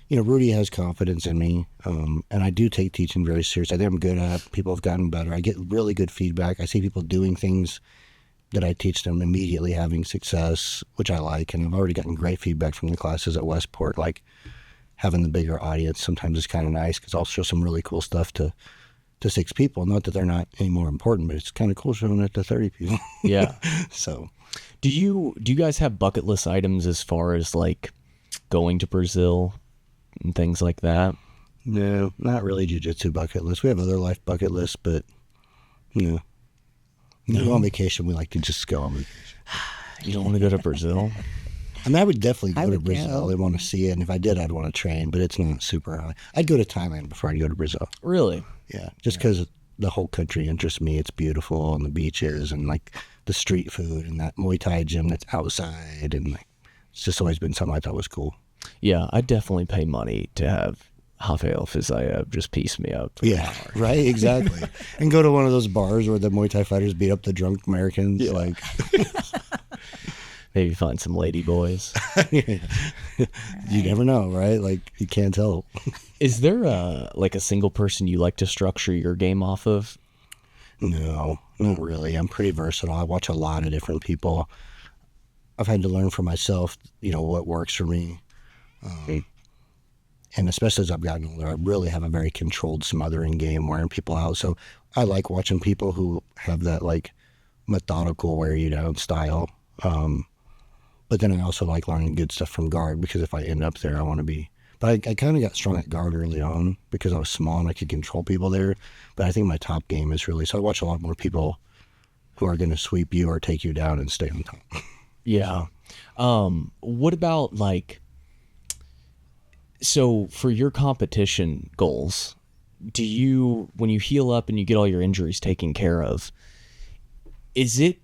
Rudy has confidence in me, and I do take teaching very seriously. I think I'm good at it. People have gotten better. I get really good feedback. I see people doing things that I teach them immediately having success, which I like, and I've already gotten great feedback from the classes at Westport. Like having the bigger audience sometimes is kind of nice, because I'll show some really cool stuff to 6 people. Not that they're not any more important, but it's kind of cool showing it to 30 people. Yeah. So do you guys have bucket list items as far as like going to Brazil and things like that? No, not really jiu-jitsu bucket list. We have other life bucket lists, but when we go on vacation, we like to just go on vacation. You don't want to go to Brazil? I mean, I would definitely go to Brazil. I want to see it, and if I did, I'd want to train, but it's not super high. I'd go to Thailand before I'd go to Brazil. Really? Yeah, just because the whole country interests me. It's beautiful, and the beaches, and like the street food, and that Muay Thai gym that's outside, and like it's just always been something I thought was cool. Yeah, I'd definitely pay money to have Rafael Fiziev just pieced me up. Yeah, right, exactly. And go to one of those bars where the Muay Thai fighters beat up the drunk Americans. Yeah. Like, maybe find some lady boys. You never know, right? Like, you can't tell. Is there like a single person you like to structure your game off of? No, not really. I'm pretty versatile. I watch a lot of different people. I've had to learn for myself, what works for me. And especially as I've gotten older, I really have a very controlled smothering game, wearing people out. So I like watching people who have that like methodical wear you down style. But then I also like learning good stuff from guard, because if I end up there, I want to be. But I kind of got strong at guard early on because I was small and I could control people there. But I think my top game is really, so I watch a lot more people who are going to sweep you or take you down and stay on top. Yeah. What about like, so for your competition goals, do you, when you heal up and you get all your injuries taken care of, is it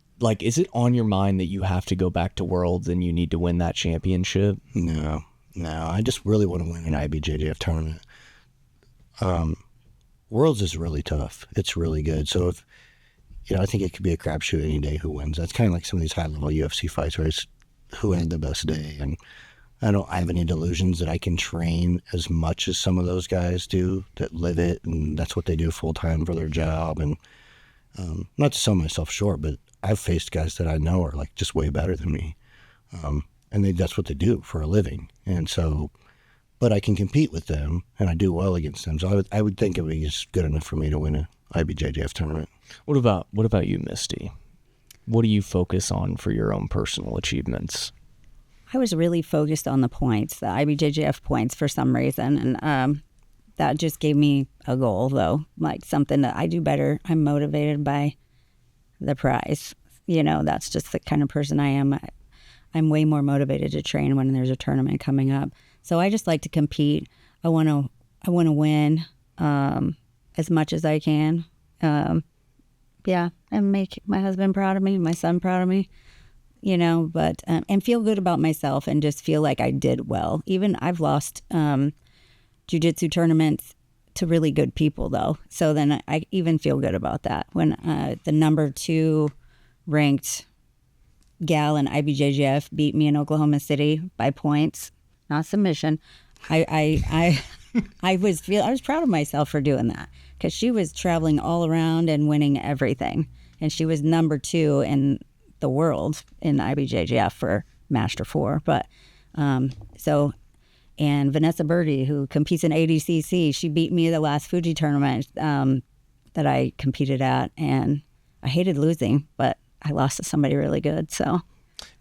on your mind that you have to go back to Worlds and you need to win that championship? No, I just really want to win an IBJJF tournament. Worlds is really tough. It's really good. So if, I think it could be a crapshoot any day who wins. That's kind of like some of these high-level UFC fights where it's who had the best day. And I don't have any delusions that I can train as much as some of those guys do that live it, and that's what they do full-time for their job. And not to sell myself short, but I've faced guys that I know are like just way better than me. And that's what they do for a living. And so, but I can compete with them and I do well against them. So I would think it would be just good enough for me to win a IBJJF tournament. What about you, Misty? What do you focus on for your own personal achievements? I was really focused on the points, the IBJJF points for some reason. And that just gave me a goal, though, like something that I do better. I'm motivated by the prize. That's just the kind of person I am. I'm way more motivated to train when there's a tournament coming up. So I just like to compete. I want to win as much as I can. And make my husband proud of me, my son proud of me. But and feel good about myself and just feel like I did well. Even I've lost jiu-jitsu tournaments to really good people, though. So then I even feel good about that. When the number 2 ranked gal in IBJJF beat me in Oklahoma City by points, not submission, I was proud of myself for doing that, because she was traveling all around and winning everything, and she was number 2 in the world in IBJJF for Master 4. But and Vanessa Birdie, who competes in ADCC, she beat me at the last Fuji tournament that I competed at, and I hated losing, but I lost to somebody really good. So,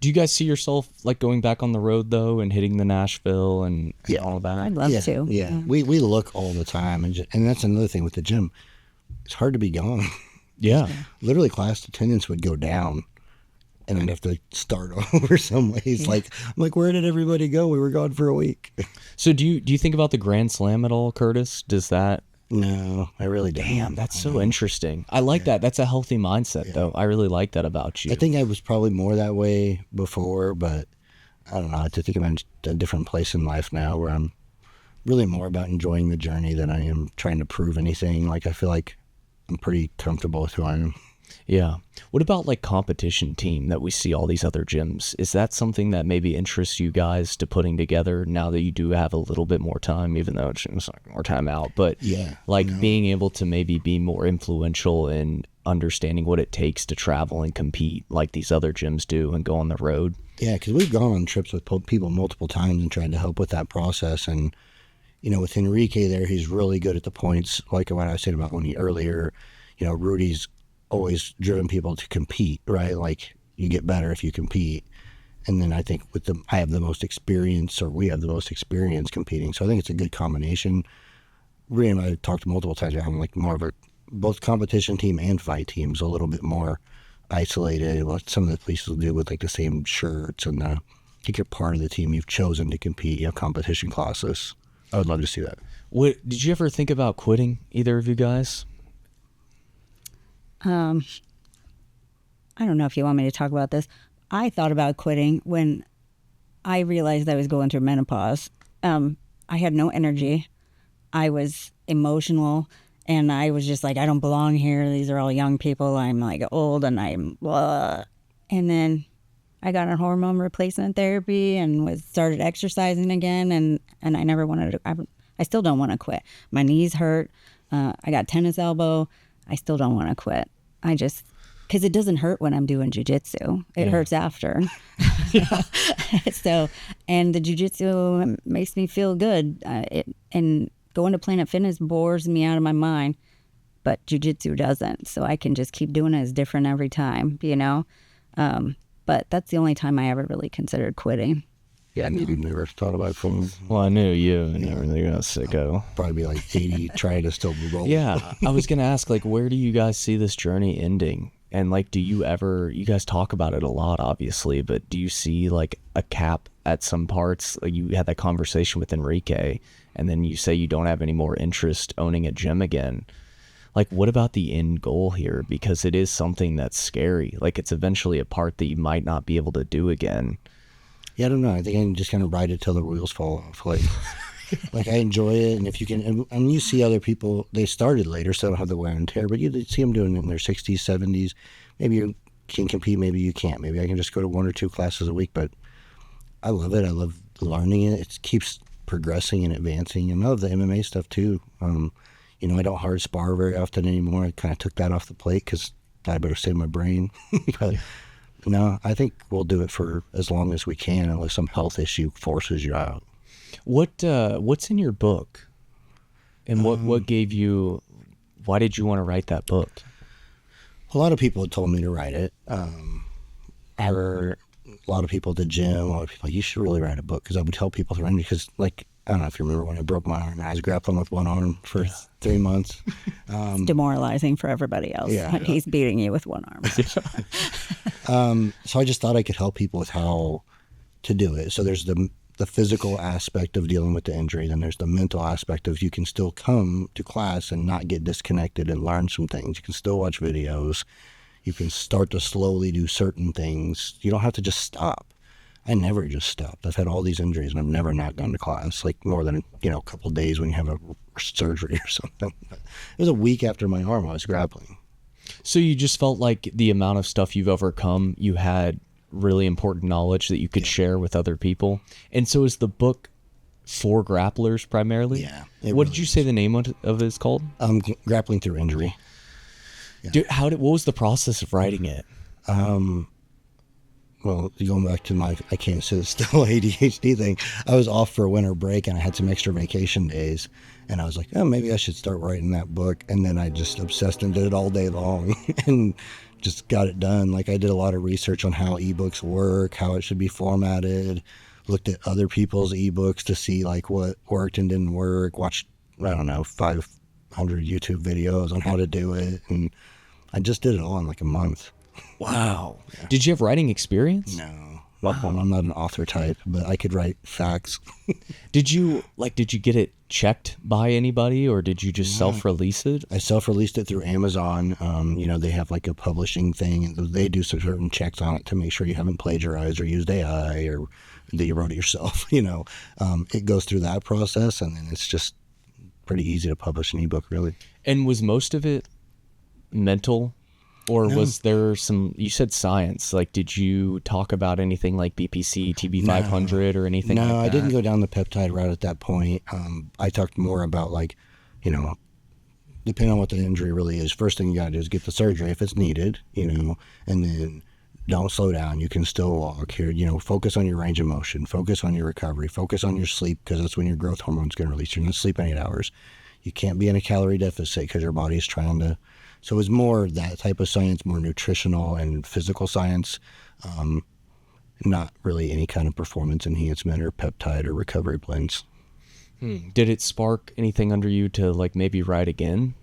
do you guys see yourself like going back on the road though and hitting the Nashville and all that? I'd love to. Yeah, we look all the time, and that's another thing with the gym. It's hard to be gone. Yeah, literally class attendance would go down. And I'd have to start over some ways. Yeah. I'm like, where did everybody go? We were gone for a week. So do you think about the Grand Slam at all, Curtis? Does that? No, I really don't. Damn, that's so interesting. I like that. That's a healthy mindset, though. I really like that about you. I think I was probably more that way before, but I don't know. I think I'm in a different place in life now where I'm really more about enjoying the journey than I am trying to prove anything. I feel like I'm pretty comfortable with who I am. Yeah. What about competition team that we see all these other gyms? Is that something that maybe interests you guys to putting together now that you do have a little bit more time, even though it's more time out, but being able to maybe be more influential in understanding what it takes to travel and compete like these other gyms do and go on the road? Yeah, because we've gone on trips with people multiple times and tried to help with that process. And, with Enrique there, he's really good at the points, like what I was saying about earlier. Rudy's always driven people to compete, right? You get better if you compete. And then I think I have the most experience, or we have the most experience competing. So I think it's a good combination. Rudy and I talked multiple times about having more of both competition team and fight teams, a little bit more isolated. What some of the places will do with the same shirts, and I think you're part of the team. You've chosen to compete. You have competition classes. I would love to see that. Did you ever think about quitting, either of you guys? I don't know if you want me to talk about this. I thought about quitting when I realized I was going through menopause. I had no energy. I was emotional, and I was just like, I don't belong here. These are all young people. I'm like old, and I'm blah. And then I got on hormone replacement therapy and started exercising again, and I never wanted to. I still don't want to quit. My knees hurt. I got tennis elbow. I still don't want to quit. Because it doesn't hurt when I'm doing jiu-jitsu. It hurts after. So, and the jiu-jitsu makes me feel good. And going to Planet Fitness bores me out of my mind, but jiu-jitsu doesn't. So I can just keep doing it. It's different every time, you know? But that's the only time I ever really considered quitting. Yeah, I never thought about quitting. Well, I knew you and everything. You're a sicko. Probably be like 80, trying to still roll. Yeah, I was going to ask, like, where do you guys see this journey ending? And, like, you guys talk about it a lot, obviously, but do you see, like, a cap at some parts? Like, you had that conversation with Enrique, and then you say you don't have any more interest owning a gym again. Like, what about the end goal here? Because it is something that's scary. Like, it's eventually a part that you might not be able to do again. Yeah, I don't know. I think I can just kind of ride it till the wheels fall off. Like I enjoy it, and if you can, and you see other people, they started later, so they don't have the wear and tear, but you see them doing it in their 60s, 70s. Maybe you can compete, maybe you can't. Maybe I can just go to 1 or 2 classes a week, but I love it. I love learning it. It keeps progressing and advancing, and I love the MMA stuff too. You know, I don't hard spar very often anymore. I kind of took that off the plate because I better save my brain. But no, I think we'll do it for as long as we can, unless some health issue forces you out. What's in your book, and what gave you? Why did you want to write that book? A lot of people had told me to write it. I heard a lot of people at the gym. A lot of people, you should really write a book, because I would tell people to write it because, like, I don't know if you remember when I broke my arm. I was grappling with one arm for 3 months. It's demoralizing for everybody else. Yeah. He's beating you with one arm. So I just thought I could help people with how to do it. So there's the physical aspect of dealing with the injury. Then there's the mental aspect of you can still come to class and not get disconnected and learn some things. You can still watch videos. You can start to slowly do certain things. You don't have to just stop. I never just stopped. I've had all these injuries and I've never not gone to class, like more than, a couple of days when you have a surgery or something. It was a week after my arm I was grappling. So you just felt like the amount of stuff you've overcome, you had really important knowledge that you could share with other people. And so is the book for grapplers primarily? Yeah. What did you say the name of it is called? Grappling Through Injury. Yeah. Dude, what was the process of writing it? Well, going back to my I can't sit still ADHD thing, I was off for a winter break and I had some extra vacation days, and I was like, oh, maybe I should start writing that book. And then I just obsessed and did it all day long and just got it done. Like, I did a lot of research on how ebooks work, how it should be formatted, looked at other people's ebooks to see like what worked and didn't work, watched, 500 YouTube videos on how to do it, and I just did it all in like a month. Wow. Yeah. Did you have writing experience? No. Wow. I'm not an author type, but I could write facts. Did you get it checked by anybody, or did you just self-release it? I self-released it through Amazon. They have like a publishing thing, and they do certain checks on it to make sure you haven't plagiarized or used AI or that you wrote it yourself. It goes through that process, and then it's just pretty easy to publish an ebook, really. And was most of it mental? Or was there some, you said science, like did you talk about anything like BPC, TB500 or anything like that? No, I didn't go down the peptide route at that point. I talked more about depending on what the injury really is, first thing you got to do is get the surgery if it's needed, and then don't slow down. You can still walk here, focus on your range of motion, focus on your recovery, focus on your sleep, because that's when your growth hormone's going to release. You're going to sleep in 8 hours. You can't be in a calorie deficit because your body's trying to. So it was more that type of science, more nutritional and physical science, not really any kind of performance enhancement or peptide or recovery blends. Did it spark anything under you to like maybe write again,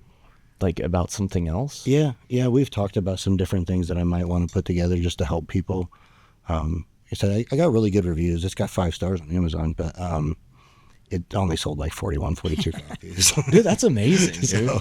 like about something else? Yeah. We've talked about some different things that I might want to put together just to help people. I said I got really good reviews. It's got 5 stars on Amazon, but it only sold like 42 copies. Dude, that's amazing, dude. So,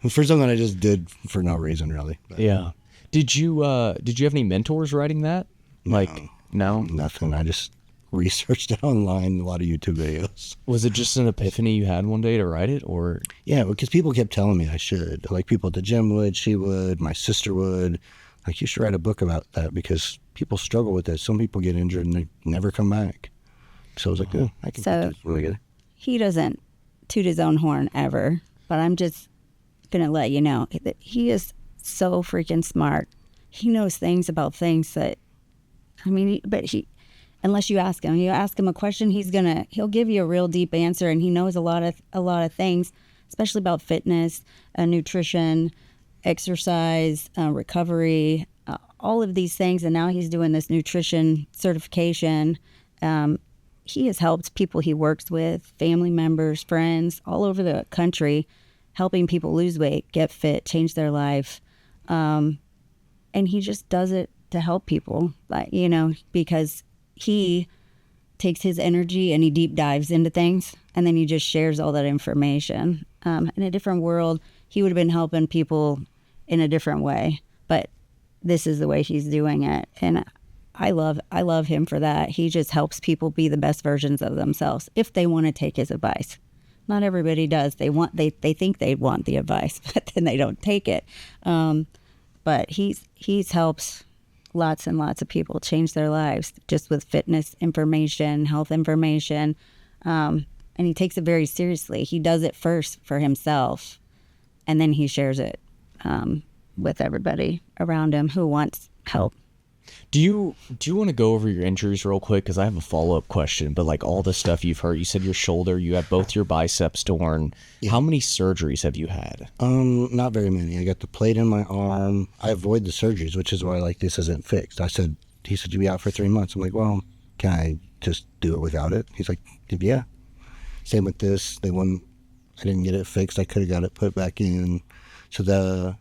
for something I just did for no reason, really. But, yeah. Did you have any mentors writing that? Like, no? Nothing. I just researched it online, a lot of YouTube videos. Was it just an epiphany you had one day to write it, or? Yeah, because people kept telling me I should. Like people at the gym would, she would, my sister would. Like, you should write a book about that because people struggle with that. Some people get injured and they never come back. So I was like, oh, I can put this really good. He doesn't toot his own horn ever, but I'm just going to let you know that he is so freaking smart. He knows things about things that, I mean, but unless you ask him a question, he'll give you a real deep answer, and he knows a lot of things, especially about fitness, nutrition, exercise, recovery, all of these things. And now he's doing this nutrition certification. He has helped people he works with, family members, friends, all over the country, helping people lose weight, get fit, change their life. And he just does it to help people, like, because he takes his energy and he deep dives into things, and then he just shares all that information. In a different world, he would have been helping people in a different way, but this is the way he's doing it. And I love him for that. He just helps people be the best versions of themselves if they want to take his advice. Not everybody does. They think they want the advice, but then they don't take it. But he's helped lots and lots of people change their lives just with fitness information, health information, and he takes it very seriously. He does it first for himself, and then he shares it with everybody around him who wants help. Do you want to go over your injuries real quick? Because I have a follow-up question, but like all the stuff you've heard, you said your shoulder, you had both your biceps torn. Yeah. How many surgeries have you had? Not very many. I got the plate in my arm. I avoid the surgeries, which is why like this isn't fixed. He said, you'll be out for 3 months. I'm like, well, can I just do it without it? He's like, yeah. Same with this. I didn't get it fixed. I could have got it put back in. So the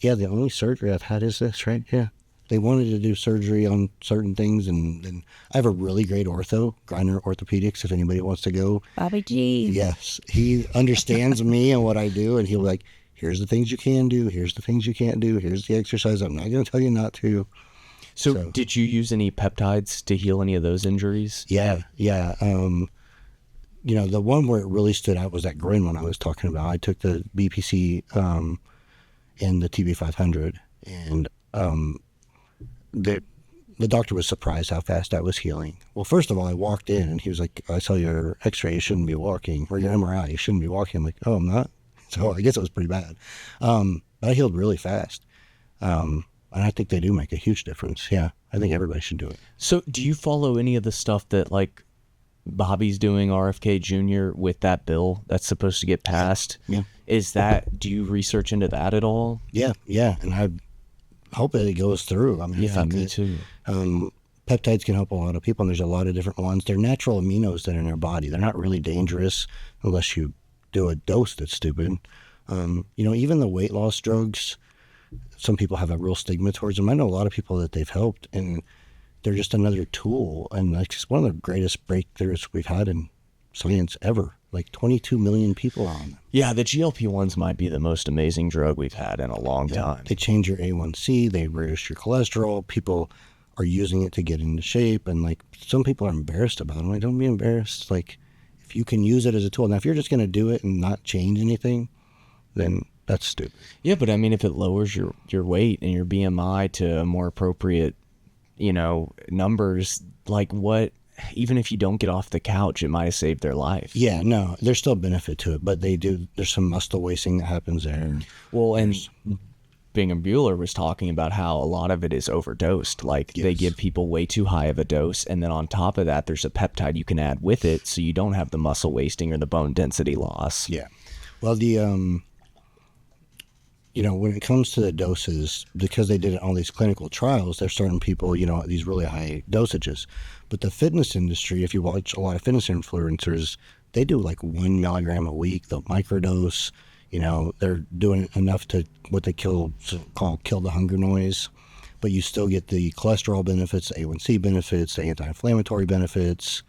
only surgery I've had is this, right? Yeah. They wanted to do surgery on certain things, and I have a really great ortho, Griner Orthopedics, if anybody wants to go. Bobby G. Yes. He understands me and what I do, and he'll be like, here's the things you can do, here's the things you can't do, here's the exercise I'm not going to tell you not to. So did you use any peptides to heal any of those injuries? Yeah. The one where it really stood out was that groin one I was talking about. I took the BPC and the TB500, and the doctor was surprised how fast I was healing. Well, first of all, I walked in and he was like, I saw your x-ray, you shouldn't be walking, or your MRI, you shouldn't be walking. I'm like, oh, I'm not? So I guess it was pretty bad. But I healed really fast. And I think they do make a huge difference. Yeah, I think everybody should do it. So do you follow any of the stuff that like Bobby's doing, RFK Jr., with that bill that's supposed to get passed? Yeah. Do you research into that at all? Yeah. And I hope that it goes through. I mean, yeah, me too. Peptides can help a lot of people, and there's a lot of different ones. They're natural aminos that are in our body. They're not really dangerous unless you do a dose that's stupid. Even the weight loss drugs, some people have a real stigma towards them. I know a lot of people that they've helped, and they're just another tool. And it's one of the greatest breakthroughs we've had in science ever. Like 22 million people are on them. Yeah, the GLP-1s might be the most amazing drug we've had in a long time. They change your A1C, they reduce your cholesterol. People are using it to get into shape, and like some people are embarrassed about it. Like, don't be embarrassed. Like, if you can use it as a tool. Now, if you're just going to do it and not change anything, then that's stupid. Yeah, but I mean, if it lowers your weight and your BMI to a more appropriate, numbers, like what? Even if you don't get off the couch, it might have saved their life. Yeah, no, there's still benefit to it, but there's some muscle wasting that happens there. Well, and Bingham Bueller was talking about how a lot of it is overdosed. Like, yes, they give people way too high of a dose, and then on top of that, there's a peptide you can add with it, so you don't have the muscle wasting or the bone density loss. Yeah. Well, when it comes to the doses, because they did all these clinical trials, they're starting people, at these really high dosages. But the fitness industry, if you watch a lot of fitness influencers, they do like 1 milligram a week. They'll microdose. They're doing enough to what they call kill the hunger noise. But you still get the cholesterol benefits, the A1C benefits, the anti-inflammatory benefits,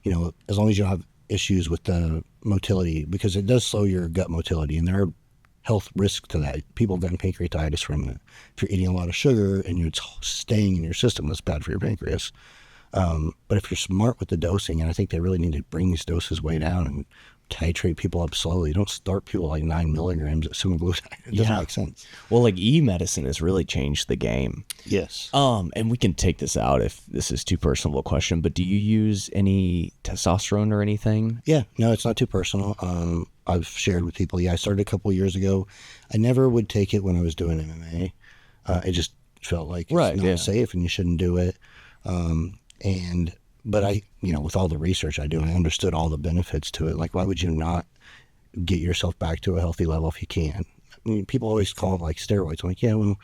as long as you don't have issues with the motility, because it does slow your gut motility, and there are health risks to that. People have gotten pancreatitis from it. If you're eating a lot of sugar and it's staying in your system, that's bad for your pancreas. But if you're smart with the dosing, and I think they really need to bring these doses way down and titrate people up slowly. You don't start people like 9 milligrams at semaglutide. It doesn't make sense. Well, like e-medicine has really changed the game. Yes. And we can take this out if this is too personal a question, but do you use any testosterone or anything? Yeah, no, it's not too personal. I've shared with people. Yeah, I started a couple of years ago. I never would take it when I was doing MMA. It just felt like it's not safe and you shouldn't do it. But I, with all the research I do, I understood all the benefits to it. Like, why would you not get yourself back to a healthy level if you can? I mean, people always call it like steroids. I'm like, yeah, well,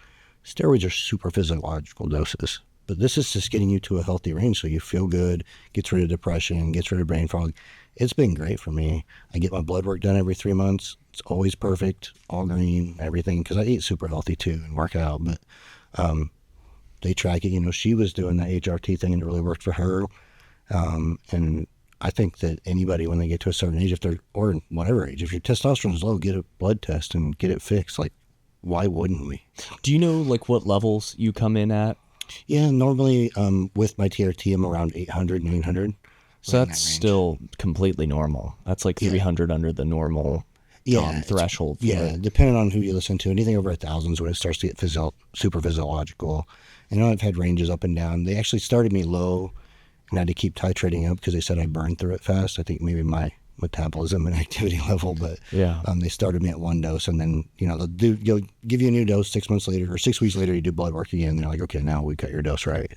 steroids are super physiological doses. But this is just getting you to a healthy range so you feel good, gets rid of depression, gets rid of brain fog. It's been great for me. I get my blood work done every 3 months. It's always perfect, all green, everything, because I eat super healthy too and work out. But they track it. She was doing that HRT thing and it really worked for her. And I think that anybody, when they get to a certain age, or whatever age, if your testosterone is low, get a blood test and get it fixed. Like, why wouldn't we? Do you know like what levels you come in at? Yeah, normally with my TRT, I'm around 800, 900. So that's still completely normal. That's like 300 under the normal threshold. Yeah, depending on who you listen to. Anything over 1,000 is when it starts to get super physiological. And I've had ranges up and down. They actually started me low and I had to keep titrating up because they said I burned through it fast. I think maybe my metabolism and activity level, but they started me at one dose, and then they'll give you a new dose 6 months later or 6 weeks later. You do blood work again. They're like, okay, now we cut your dose right.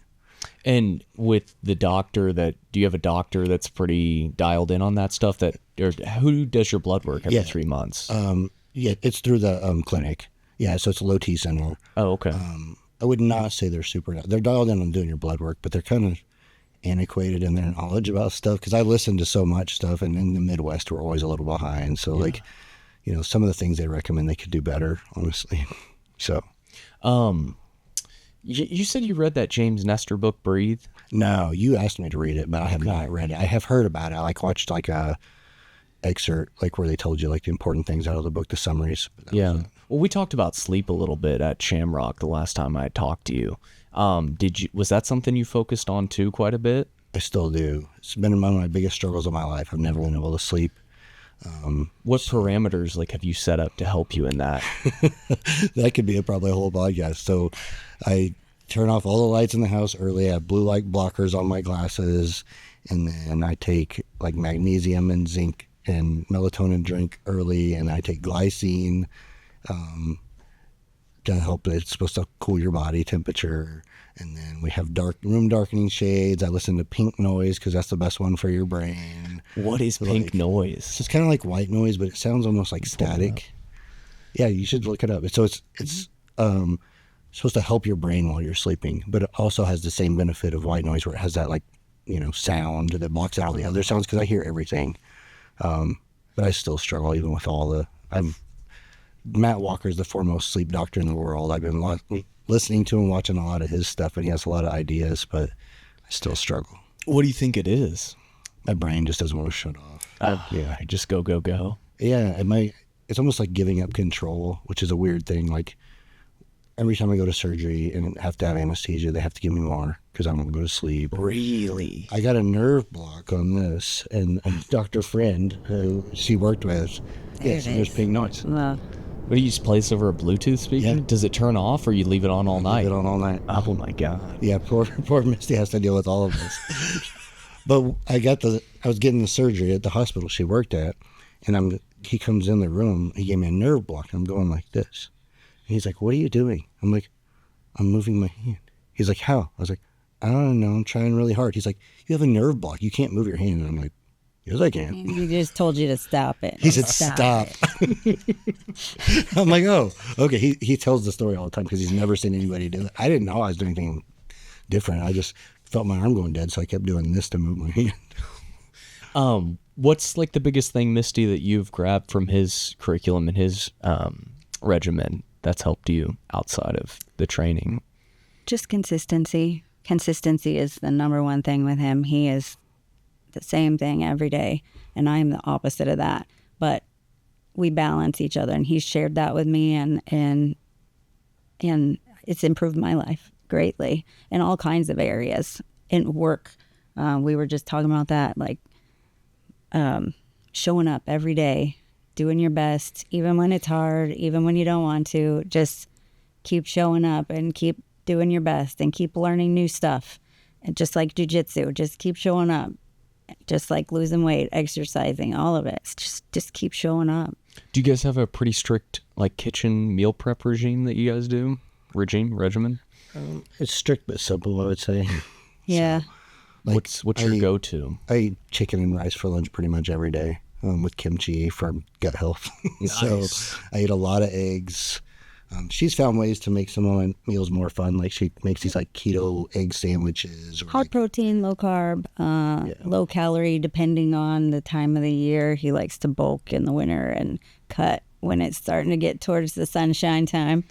And with the doctor, do you have a doctor that's pretty dialed in on that stuff? Or who does your blood work every 3 months? It's through the clinic. Yeah, so it's a low T center. Oh, okay. I would not say they're dialed in on doing your blood work, but they're kind of antiquated in their knowledge about stuff because I listen to so much stuff, and in the Midwest we're always a little behind. So some of the things they recommend they could do better, honestly. So you said you read that James Nestor book, Breathe? No, you asked me to read it, but I have not read it. I have heard about it. I watched like a excerpt, like where they told you like the important things out of the book, the summaries. Well, we talked about sleep a little bit at Shamrock the last time I talked to you. Was that something you focused on too quite a bit? I still do. It's been one of my biggest struggles of my life. I've never been able to sleep. What parameters have you set up to help you in that? That could be probably a whole podcast. So I turn off all the lights in the house early. I have blue light blockers on my glasses, and then I take like magnesium and zinc and melatonin drink early, and I take glycine to help. It's supposed to cool your body temperature. And then we have room darkening shades. I listen to pink noise because that's the best one for your brain. What is pink noise? It's just kind of like white noise, but it sounds almost like static. Yeah, you should look it up. So it's supposed to help your brain while you're sleeping, but it also has the same benefit of white noise where it has that sound that blocks out all the other sounds because I hear everything. But I still struggle even with all Matt Walker's the foremost sleep doctor in the world. I've been listening to him, watching a lot of his stuff, and he has a lot of ideas, but I still struggle. What do you think it is? My brain just doesn't want to shut off. Just go. Yeah, it's almost like giving up control, which is a weird thing. Like every time I go to surgery and have to have anesthesia, they have to give me more because I don't go to sleep. Really? I got a nerve block on this, and Dr. Friend, who she worked with, there's pink noise. What do you just place over a Bluetooth speaker? Yeah. Does it turn off or you leave it on all night? Leave it on all night. Oh my God. Yeah, poor Misty has to deal with all of this. But I was getting the surgery at the hospital she worked at, and he comes in the room, he gave me a nerve block, and I'm going like this. And he's like, "What are you doing?" I'm like, "I'm moving my hand." He's like, "How?" I was like, "I don't know, I'm trying really hard." He's like, "You have a nerve block, you can't move your hand." And I'm like, "Yes, I can." He just told you to stop it. He said, "Stop." I'm like, "Oh, okay." He tells the story all the time because he's never seen anybody do it. I didn't know I was doing anything different. I just felt my arm going dead, so I kept doing this to move my hand. What's like the biggest thing, Misty, that you've grabbed from his curriculum and his regimen that's helped you outside of the training? Just consistency. Consistency is the number one thing with him. He is the same thing every day, and I'm the opposite of that. But we balance each other, and he's shared that with me, and it's improved my life greatly in all kinds of areas. in work. We were just talking about that, like showing up every day, doing your best, even when it's hard, even when you don't want to. Just keep showing up and keep doing your best and keep learning new stuff. And just like jiu-jitsu, just keep showing up. Just like losing weight, exercising, all of it. It's just keep showing up. Do you guys have a pretty strict like kitchen meal prep regime that you guys do? Regimen? It's strict but simple, I would say. Yeah. So, like, what's your go-to? I eat chicken and rice for lunch pretty much every day, with kimchi for gut health. So I eat a lot of eggs. She's found ways to make some of my meals more fun. Like she makes these like keto egg sandwiches. Or High protein, low carb, low calorie, depending on the time of the year. He likes to bulk in the winter and cut when it's starting to get towards the sunshine time.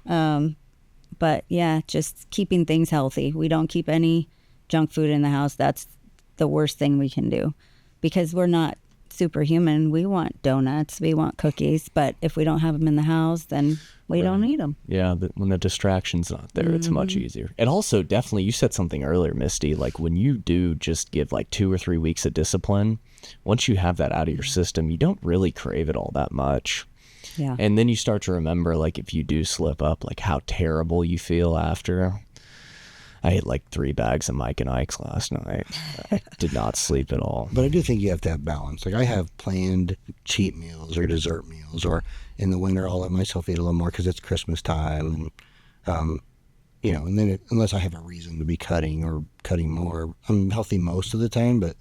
But yeah, just keeping things healthy. We don't keep any junk food in the house. That's the worst thing we can do because we're not superhuman. We want donuts, we want cookies, but if we don't have them in the house, then we don't need them. Yeah, when the distraction's not there, it's much easier. And also, definitely, you said something earlier, Misty, like when you do just give like 2 or 3 weeks of discipline, once you have that out of your system, you don't really crave it all that much. Yeah. And then you start to remember, like, if you do slip up, like how terrible you feel after. I ate like 3 bags of Mike and Ike's last night. I did not sleep at all. But I do think you have to have balance. Like I have planned cheat meals or dessert meals, or in the winter I'll let myself eat a little more because it's Christmas time. And, and then unless I have a reason to be cutting more, I'm healthy most of the time. But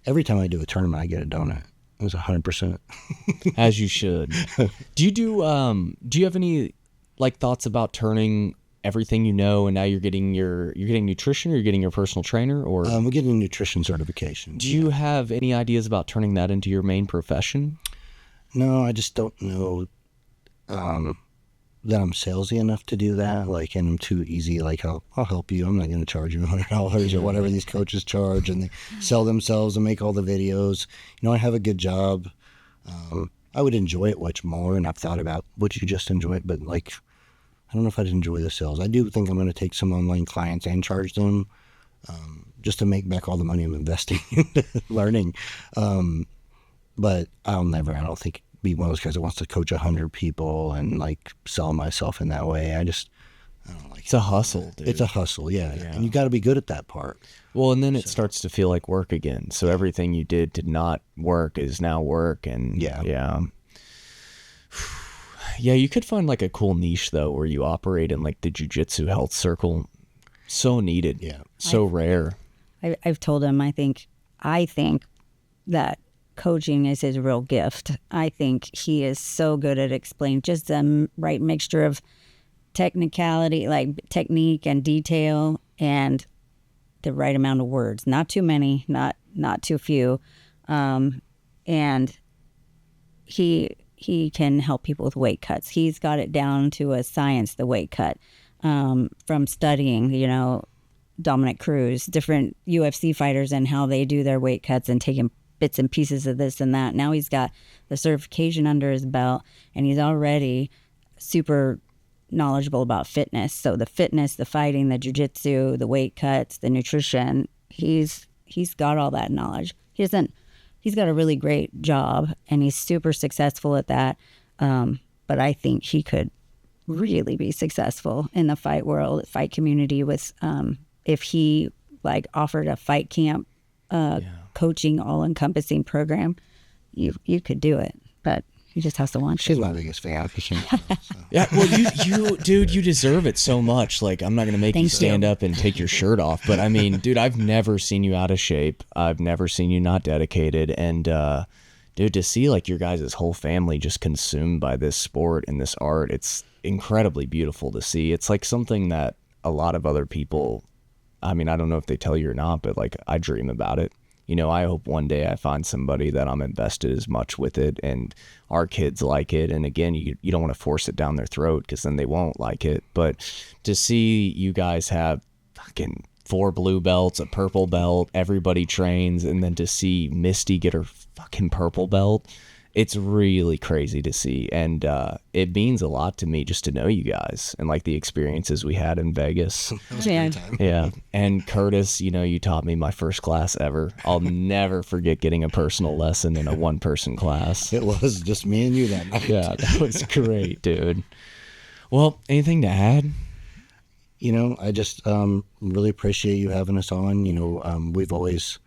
every time I do a tournament, I get a donut. It was 100%. As you should. Do you have any like thoughts about turning everything you know and now you're getting nutrition, or you're getting your personal trainer, or we're getting nutrition certification. Do you have any ideas about turning that into your main profession? No, I just don't know that I'm salesy enough to do that. Like, and I'm too easy. Like, I'll help you. I'm not going to charge you $100 or whatever these coaches charge, and they sell themselves and make all the videos. I have a good job. I would enjoy it much more, and I've thought about would you just enjoy it, but like, I don't know if I'd enjoy the sales. I do think I'm going to take some online clients and charge them just to make back all the money I'm investing in learning. But I don't think, be one of those guys that wants to coach 100 people and like sell myself in that way. I don't like it. It's a hustle, dude. It's a hustle, yeah. And you got to be good at that part. Well, and then it starts to feel like work again. So everything you did not work is now work. And yeah, you could find like a cool niche though, where you operate in like the jiu-jitsu health circle. So needed. Yeah. So rare. I've told him, I think that coaching is his real gift. I think he is so good at explaining just the right mixture of technicality, like technique and detail, and the right amount of words. Not too many, not too few. And he can help people with weight cuts. He's got it down to a science, the weight cut, from studying, Dominic Cruz, different UFC fighters and how they do their weight cuts and taking bits and pieces of this and that. Now he's got the certification under his belt, and he's already super knowledgeable about fitness. So the fitness, the fighting, the jiu-jitsu, the weight cuts, the nutrition, he's got all that knowledge. He's got a really great job, and he's super successful at that. But I think he could really be successful in the fight world, fight community with, if he like offered a fight camp, coaching, all-encompassing program, you could do it. But he just has to want She's it. my biggest fan. So. Yeah, well, you dude, you deserve it so much. Like, I'm not going to make you stand up and take your shirt off. But, I mean, dude, I've never seen you out of shape. I've never seen you not dedicated. And, dude, to see, like, your guys' whole family just consumed by this sport and this art, it's incredibly beautiful to see. It's, like, something that a lot of other people, I mean, I don't know if they tell you or not, but, like, I dream about it. I hope one day I find somebody that I'm invested as much with it and our kids like it. And again, you don't want to force it down their throat because then they won't like it. But to see you guys have fucking 4 blue belts, a purple belt, everybody trains, and then to see Misty get her fucking purple belt It's really crazy to see, and it means a lot to me just to know you guys and like the experiences we had in Vegas. That was a great time. Yeah, and Curtis, you taught me my first class ever. I'll never forget getting a personal lesson in a one-person class. It was just me and you that night. Yeah, that was great, dude. Well, anything to add? I just really appreciate you having us on. We've always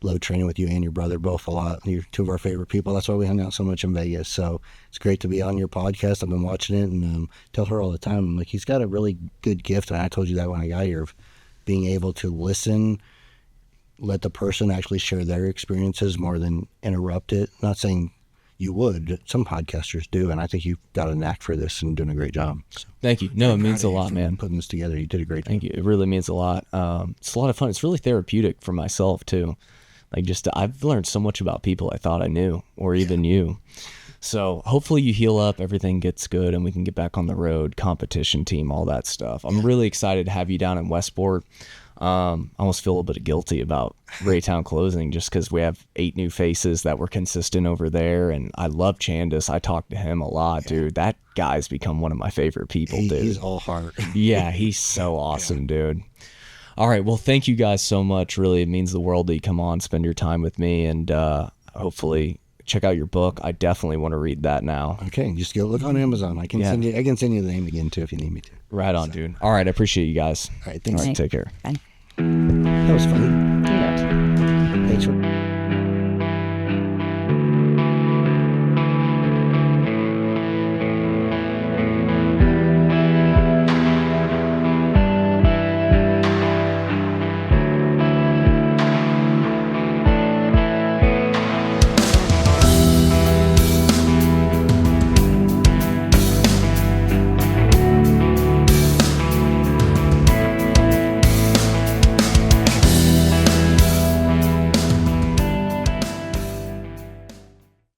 loved training with you and your brother both a lot. You're two of our favorite people. That's why we hung out so much in Vegas. So it's great to be on your podcast. I've been watching it and tell her all the time. I'm like, he's got a really good gift. And I told you that when I got here, of being able to listen, let the person actually share their experiences more than interrupt it. Not saying you would. Some podcasters do, and I think you've got a knack for this and doing a great job. So, thank you. No, it means a lot, man. Putting this together, you did a great job. Thank you. It really means a lot. It's a lot of fun. It's really therapeutic for myself too. Like I've learned so much about people I thought I knew, or even you. So hopefully you heal up, everything gets good, and we can get back on the road, competition team, all that stuff. I'm really excited to have you down in Westport. I almost feel a little bit guilty about Raytown closing just because we have 8 new faces that were consistent over there, and I love Chandis. I talk to him a lot, dude. That guy's become one of my favorite people, dude. He's all heart. Yeah, he's so awesome, dude. All right, well, thank you guys so much. Really, it means the world that you come on, spend your time with me, and hopefully check out your book. I definitely want to read that now. Okay, just go look on Amazon. I can send you the name again too if you need me to. Right on, dude. All right, I appreciate you guys. All right, thanks. All right, take care. Bye. That was fun. Yeah. Thanks for